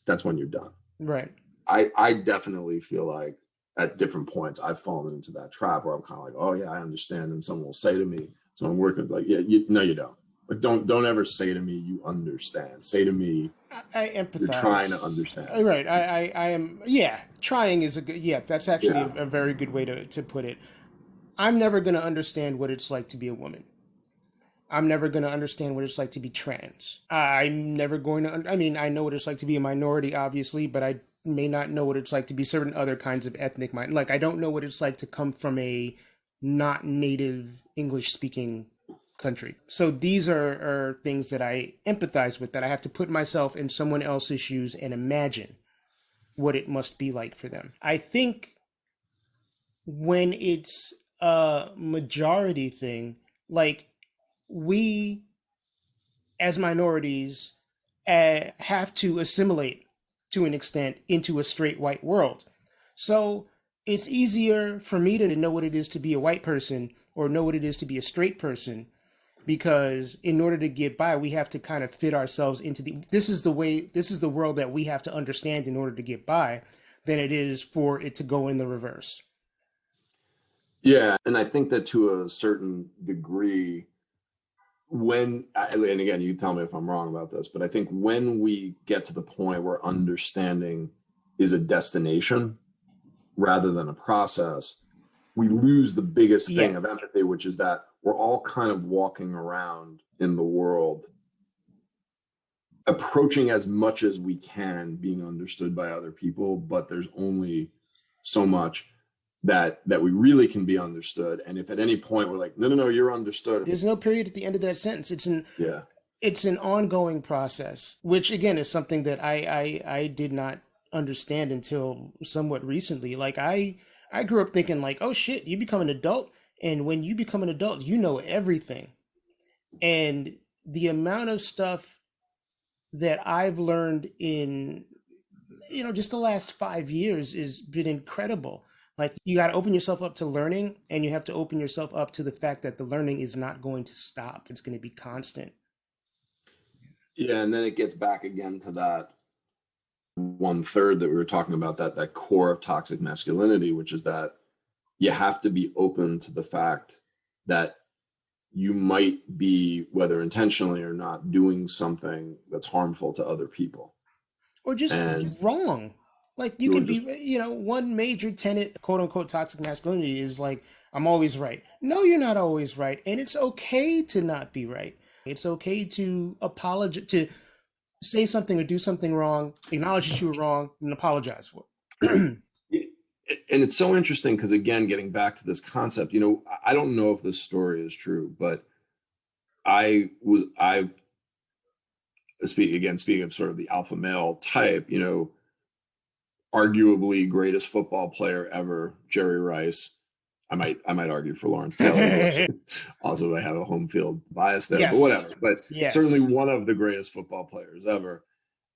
That's when you're done. Right. I definitely feel like at different points I've fallen into that trap where I'm kind of like, oh yeah, I understand. And someone will say to me, so I'm working like, yeah, no, you don't. Like, don't ever say to me, you understand. Say to me, I empathize. You're trying to understand. Right. I am. Yeah. Trying is a good. Yeah. That's actually a very good way to put it. I'm never going to understand what it's like to be a woman. I'm never going to understand what it's like to be trans. I'm never going to. I mean, I know what it's like to be a minority, obviously, but I may not know what it's like to be certain other kinds of ethnic minority. Like, I don't know what it's like to come from a not native English speaking country. So these are things that I empathize with, that I have to put myself in someone else's shoes and imagine what it must be like for them. I think when it's a majority thing, like we as minorities have to assimilate to an extent into a straight white world. So it's easier for me to know what it is to be a white person or know what it is to be a straight person, because in order to get by, we have to kind of fit ourselves into this is the world that we have to understand in order to get by, than it is for it to go in the reverse. Yeah, and I think that to a certain degree, and again, you tell me if I'm wrong about this, but I think when we get to the point where understanding is a destination rather than a process, we lose the biggest thing of empathy, which is that we're all kind of walking around in the world, approaching as much as we can being understood by other people, but there's only so much that we really can be understood. And if at any point we're like, no, you're understood, there's no period at the end of that sentence. It's an ongoing process, which again is something that I did not understand until somewhat recently. Like I grew up thinking like, oh shit, you become an adult, and when you become an adult, you know everything. And the amount of stuff that I've learned in, just the last 5 years has been incredible. Like, you got to open yourself up to learning, and you have to open yourself up to the fact that the learning is not going to stop. It's going to be constant. Yeah, and then it gets back again to that 1/3 that we were talking about, that core of toxic masculinity, which is that you have to be open to the fact that you might be, whether intentionally or not, doing something that's harmful to other people. Or just wrong. Like, you can be, one major tenet, quote unquote, toxic masculinity is like, I'm always right. No, you're not always right. And it's okay to not be right. It's okay to apologize, to say something or do something wrong, acknowledge that you were wrong, and apologize for it. And it's so interesting because, again, getting back to this concept, I don't know if this story is true, but speaking of sort of the alpha male type, arguably greatest football player ever, Jerry Rice. I might argue for Lawrence Taylor. Also, I have a home field bias there, but whatever. But certainly one of the greatest football players ever.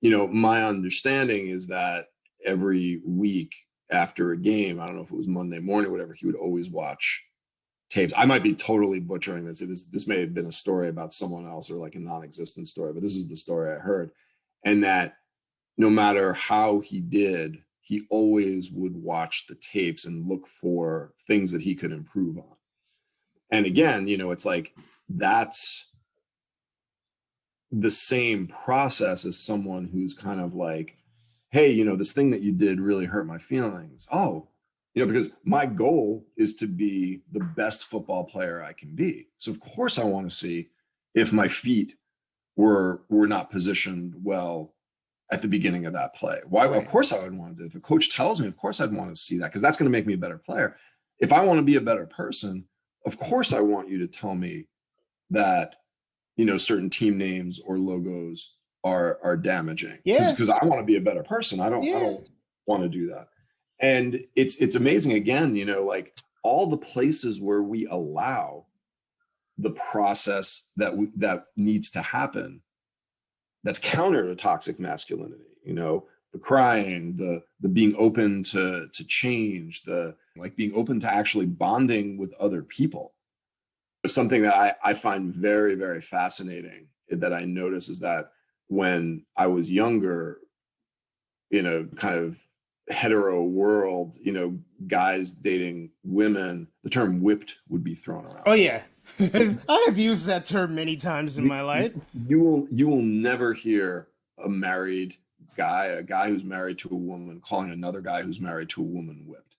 My understanding is that every week after a game, I don't know if it was Monday morning or whatever, he would always watch tapes. I might be totally butchering this. This may have been a story about someone else or like a non-existent story, but this is the story I heard. And that no matter how he did, he always would watch the tapes and look for things that he could improve on. And again, it's like, that's the same process as someone who's kind of like, hey, this thing that you did really hurt my feelings. Oh, because my goal is to be the best football player I can be. So of course I want to see if my feet were not positioned well at the beginning of that play. Why? Right. Of course I would want to. If a coach tells me, of course I'd want to see that, because that's going to make me a better player. If I want to be a better person, of course I want you to tell me that, certain team names or logos are damaging. Yeah. Because I want to be a better person. I don't want to do that. And it's amazing, again, like all the places where we allow the process that needs to happen, that's counter to toxic masculinity, the crying, the being open to change, the like being open to actually bonding with other people. Something that I find very, very fascinating that I notice is that when I was younger, kind of hetero world, guys dating women, the term whipped would be thrown around. Oh yeah. I have used that term many times in my life. You will never hear a married guy, a guy who's married to a woman, calling another guy who's married to a woman whipped.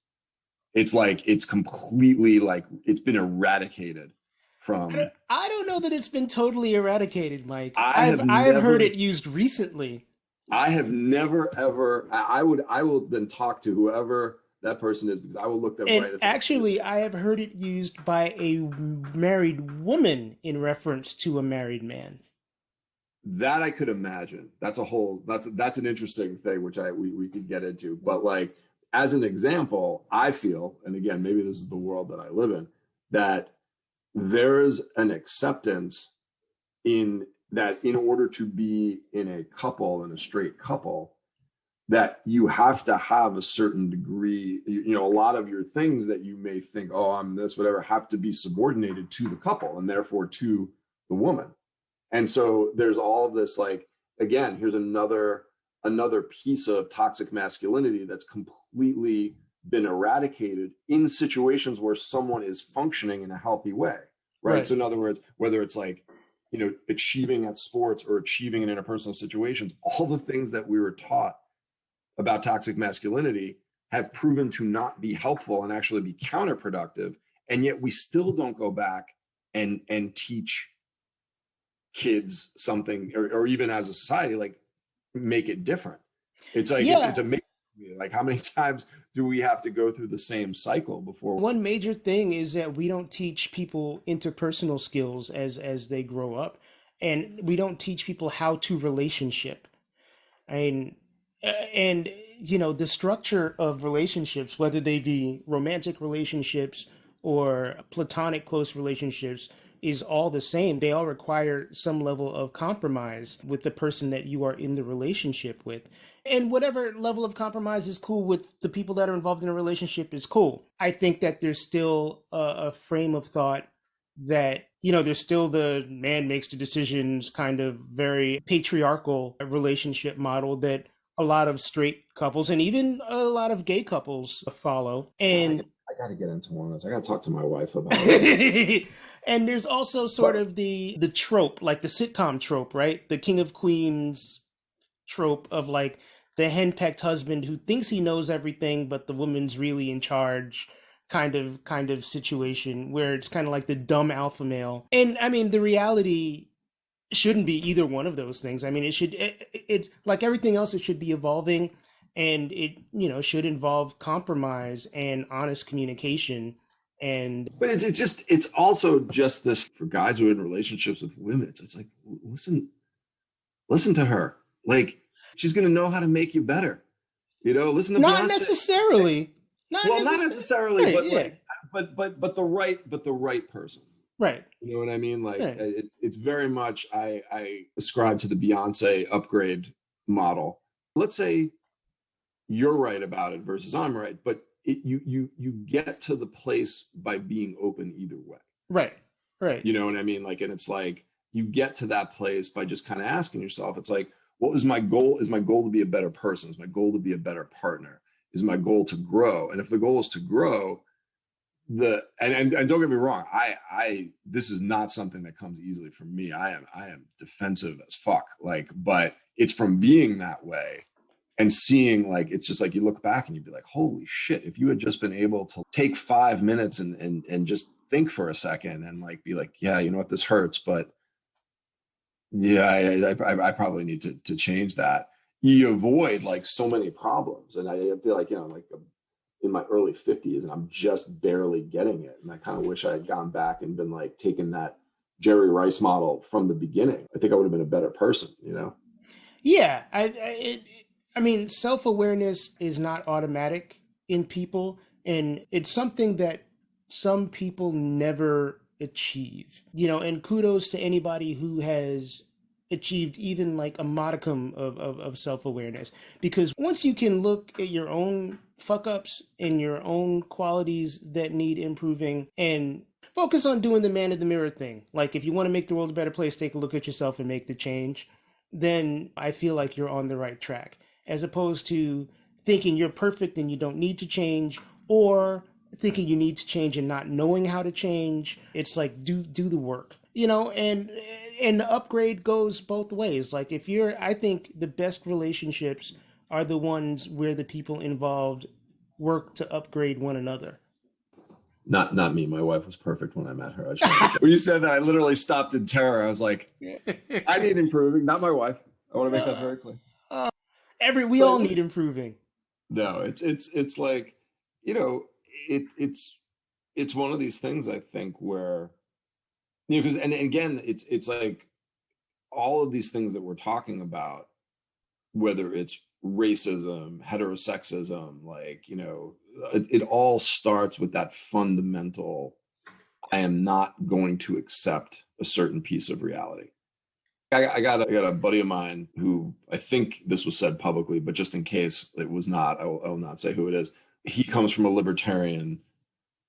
It's like, it's completely like, it's been eradicated from. I don't know that it's been totally eradicated, Mike. I have heard it used recently. I have never, ever, I will then talk to whoever that person is, because I will look them And right at the actually, I have heard it used by a married woman in reference to a married man. That I could imagine. That's an interesting thing, which we could get into. But like, as an example, I feel, and again, maybe this is the world that I live in, that there's an acceptance in that in order to be in a couple, in a straight couple, that you have to have a certain degree, you know, a lot of your things that you may think, oh, I'm this, whatever, have to be subordinated to the couple and therefore to the woman. And so there's all of this, like, again, here's another piece of toxic masculinity that's completely been eradicated in situations where someone is functioning in a healthy way, right? So in other words, whether it's like, you know, achieving at sports or achieving in interpersonal situations, all the things that we were taught about toxic masculinity have proven to not be helpful and actually be counterproductive. And yet we still don't go back and teach kids something, or even as a society, like, make it different. It's like, it's amazing. Like, how many times do we have to go through the same cycle before? One major thing is that we don't teach people interpersonal skills as they grow up, and we don't teach people how to relationship. I mean, and you know, the structure of relationships, whether they be romantic relationships or platonic close relationships, is all the same. They all require some level of compromise with the person that you are in the relationship with. And whatever level of compromise is cool with the people that are involved in a relationship is cool. I think that there's still a frame of thought that, you know, there's still the man makes the decisions kind of very patriarchal relationship model that a lot of straight couples and even a lot of gay couples follow. And I got to get into one of those. I got to talk to my wife about it. And there's also sort of the trope, like the sitcom trope, right? The King of Queens trope of like the henpecked husband who thinks he knows everything, but the woman's really in charge kind of situation where it's kind of like the dumb alpha male. And I mean, the reality shouldn't be either one of those things. I mean, it's like everything else, it should be evolving, and it, you know, should involve compromise and honest communication. But it's also just this for guys who are in relationships with women. It's like, listen to her. Like, she's going to know how to make you better. You know, listen to not Beyonce. Necessarily. Not necessarily, right, but yeah. like, but the right person. Right. You know what I mean? Like, right. it's very much, I ascribe to the Beyonce upgrade model. Let's say you're right about it versus I'm right, but you get to the place by being open either way. Right. You know what I mean? Like, and it's like, you get to that place by just kind of asking yourself, it's like, what is my goal? Is my goal to be a better person? Is my goal to be a better partner? Is my goal to grow? And if the goal is to grow, and don't get me wrong, I this is not something that comes easily from me. I am defensive as fuck. Like, but it's from being that way and seeing, like, it's just like, you look back and you'd be like, holy shit, if you had just been able to take 5 minutes and just think for a second and like be like, yeah, you know what, this hurts, but yeah, I probably need to change that. You avoid like so many problems. And I feel like, you know, like in my early 50s and I'm just barely getting it. And I kind of wish I had gone back and been like taking that Jerry Rice model from the beginning. I think I would have been a better person, you know? Yeah. I mean, self-awareness is not automatic in people. And it's something that some people never achieve, you know, and kudos to anybody who has achieved even like a modicum of self-awareness, because once you can look at your own fuck ups and your own qualities that need improving and focus on doing the man in the mirror thing, like if you want to make the world a better place, take a look at yourself and make the change, then I feel like you're on the right track, as opposed to thinking you're perfect and you don't need to change, or thinking you need to change and not knowing how to change. It's like, do the work, you know, and the upgrade goes both ways. Like, I think the best relationships are the ones where the people involved work to upgrade one another. Not me. My wife was perfect when I met her. When you said that, I literally stopped in terror. I was like, I need improving, not my wife. I want to make that very clear. We all need improving. No, it's like, you know, it's one of these things, I think, where, you know, because, and again, it's like all of these things that we're talking about, whether it's racism, heterosexism, like, you know, it all starts with that fundamental, I am not going to accept a certain piece of reality. I got a buddy of mine who, I think this was said publicly, but just in case it was not, I will not say who it is. He comes from a libertarian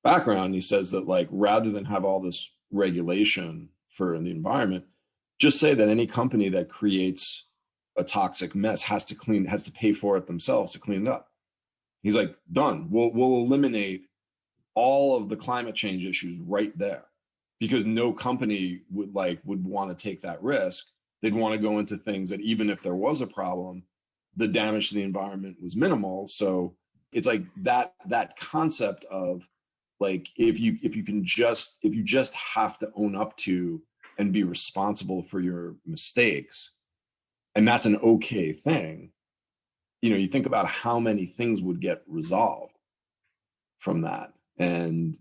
background. He says that, like, rather than have all this regulation for the environment, just say that any company that creates a toxic mess has to pay for it themselves to clean it up. He's like, done. We'll eliminate all of the climate change issues right there, because no company would want to take that risk. They'd want to go into things that, even if there was a problem, the damage to the environment was minimal. So it's like that concept of, like, if you just have to own up to and be responsible for your mistakes, and that's an okay thing, you know, you think about how many things would get resolved from that. And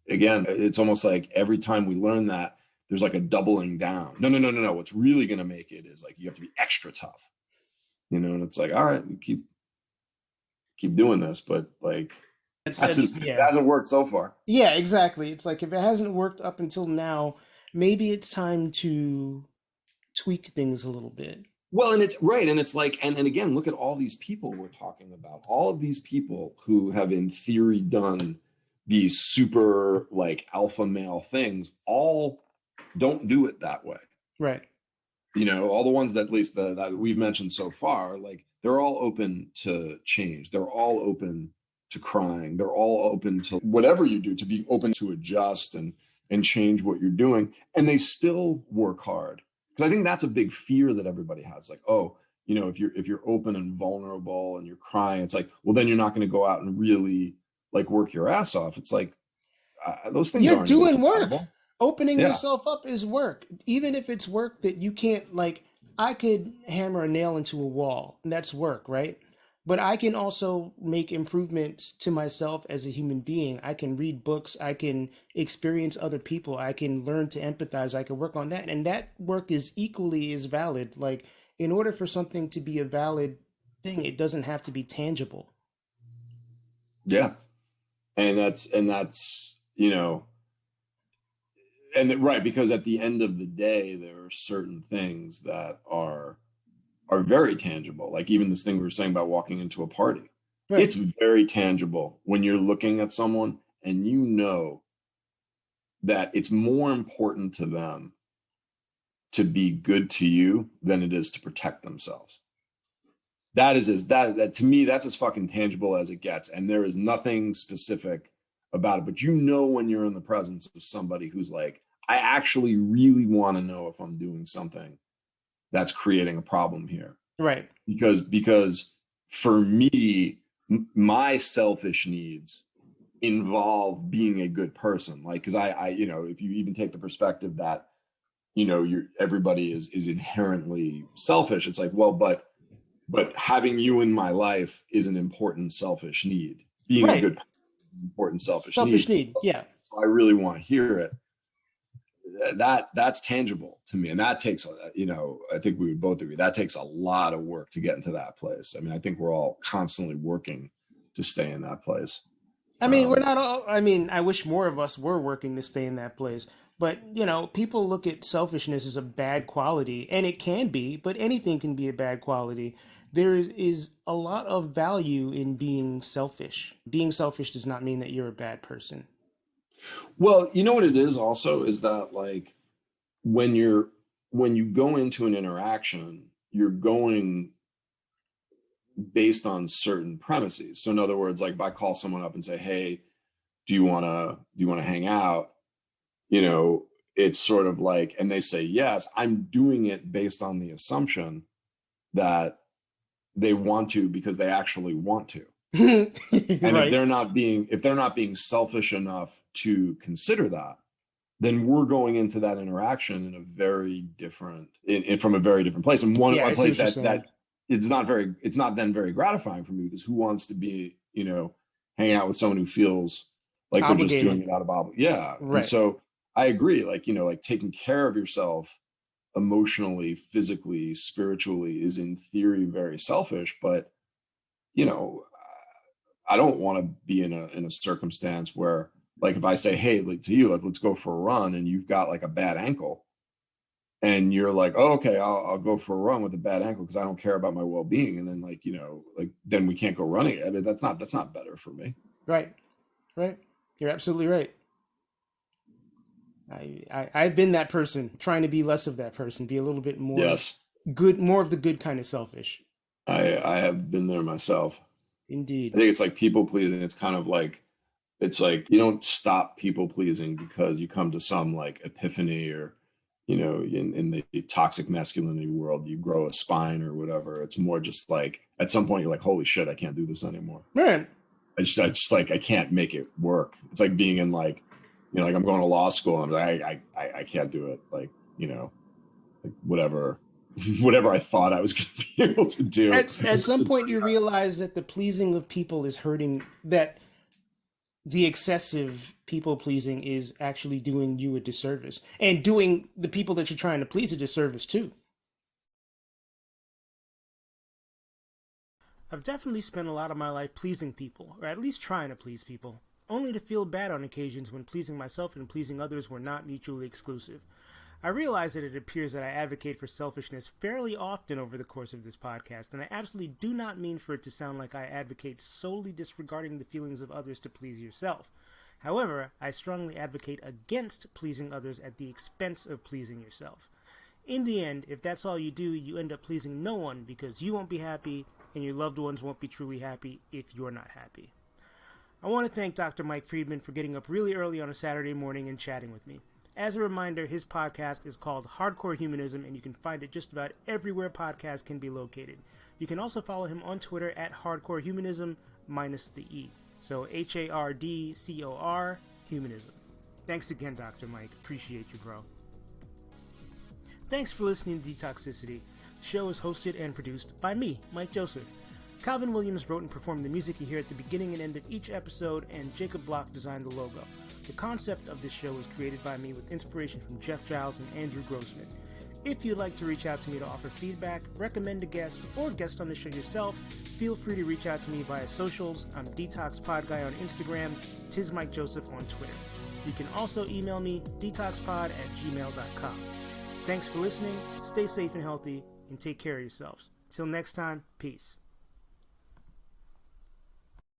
again, it's almost like every time we learn that, there's like a doubling down. No. What's really going to make it is, like, you have to be extra tough, you know. And it's like, all right, we keep doing this, but, like, it hasn't worked so far. Yeah, exactly. It's like, if it hasn't worked up until now, maybe it's time to tweak things a little bit. Well, and it's right. And it's like, and again, look at all these people we're talking about, all of these people who have in theory done these super, like, alpha male things, all don't do it that way. Right. You know, all the ones that, at least that we've mentioned so far, like, they're all open to change. They're all open to crying. They're all open to whatever you do, to be open to adjust and change what you're doing. And they still work hard. Because I think that's a big fear that everybody has. Like, oh, you know, if you're open and vulnerable and you're crying, it's like, well, then you're not going to go out and really, like, work your ass off. It's like, those things you're aren't doing work. compatible. Opening yourself up is work, even if it's work that you can't, like, I could hammer a nail into a wall, and that's work, right? But I can also make improvements to myself as a human being. I can read books. I can experience other people. I can learn to empathize. I can work on that. And that work is equally as valid. Like, in order for something to be a valid thing, it doesn't have to be tangible. Yeah. And that's, you know, and right, because at the end of the day, there are certain things that are very tangible. Like, even this thing we were saying about walking into a party, right. It's very tangible when you're looking at someone and you know that it's more important to them to be good to you than it is to protect themselves. That to me, that's as fucking tangible as it gets. And there is nothing specific about it, but you know, when you're in the presence of somebody who's like, I actually really want to know if I'm doing something that's creating a problem here. Right. Because for me, my selfish needs involve being a good person. Like, because I, you know, if you even take the perspective that, you know, everybody is inherently selfish, it's like, well, but having you in my life is an important selfish need. Being a good person is an important selfish need. Yeah. So I really want to hear it. That's tangible to me, and that takes, you know, I think we would both agree that takes a lot of work to get into that place. I mean, I think we're all constantly working to stay in that place. I mean, we're not all, I mean, I wish more of us were working to stay in that place, but, you know, people look at selfishness as a bad quality, and it can be, but anything can be a bad quality. There is a lot of value in being selfish. Being selfish does not mean that you're a bad person. Well, you know what it is also is that, like, when you go into an interaction, you're going based on certain premises. So in other words, like, if I call someone up and say, hey, do you want to hang out? You know, it's sort of like, and they say yes, I'm doing it based on the assumption that they want to because they actually want to. And right. if they're not being selfish enough to consider that, then we're going into that interaction in a very different, from a very different place. And one place that it's not then very gratifying for me, because who wants to be, you know, hanging out with someone who feels like they're just doing it out of obligation. Yeah. Right. And so I agree, like, you know, like taking care of yourself emotionally, physically, spiritually is in theory very selfish, but you know, I don't want to be in a circumstance where, like, if I say, hey, like to you, like, let's go for a run, and you've got like a bad ankle, and you're like, oh, okay, I'll go for a run with a bad ankle because I don't care about my well-being, and then like, you know, like then we can't go running. I mean, that's not better for me. Right. You're absolutely right. I've been that person, trying to be less of that person, be a little bit more good, more of the good kind of selfish. I have been there myself. Indeed. I think it's like people pleasing. It's kind of like, it's like you don't stop people pleasing because you come to some like epiphany, or, you know, in the toxic masculinity world, you grow a spine or whatever. It's more just like at some point you're like, holy shit, I can't do this anymore. Man. I just like, I can't make it work. It's like being in like, you know, like I'm going to law school and I'm like, I can't do it. Like, you know, like whatever I thought I was going to be able to do. At some point you realize that the pleasing of people is hurting, that the excessive people pleasing is actually doing you a disservice and doing the people that you're trying to please a disservice too. I've definitely spent a lot of my life pleasing people, or at least trying to please people, only to feel bad on occasions when pleasing myself and pleasing others were not mutually exclusive. I realize that it appears that I advocate for selfishness fairly often over the course of this podcast, and I absolutely do not mean for it to sound like I advocate solely disregarding the feelings of others to please yourself. However, I strongly advocate against pleasing others at the expense of pleasing yourself. In the end, if that's all you do, you end up pleasing no one because you won't be happy, and your loved ones won't be truly happy if you're not happy. I want to thank Dr. Mike Friedman for getting up really early on a Saturday morning and chatting with me. As a reminder, his podcast is called Hardcore Humanism, and you can find it just about everywhere podcasts can be located. You can also follow him on Twitter at Hardcore Humanism, minus the E. So HARDCOR Humanism. Thanks again, Dr. Mike. Appreciate you, bro. Thanks for listening to Detoxicity. The show is hosted and produced by me, Mike Joseph. Calvin Williams wrote and performed the music you hear at the beginning and end of each episode, and Jacob Block designed the logo. The concept of this show was created by me with inspiration from Jeff Giles and Andrew Grossman. If you'd like to reach out to me to offer feedback, recommend a guest, or guest on the show yourself, feel free to reach out to me via socials. I'm DetoxPod Guy on Instagram, Tis Mike Joseph on Twitter. You can also email me, detoxpod@gmail.com. Thanks for listening, stay safe and healthy, and take care of yourselves. Till next time, peace.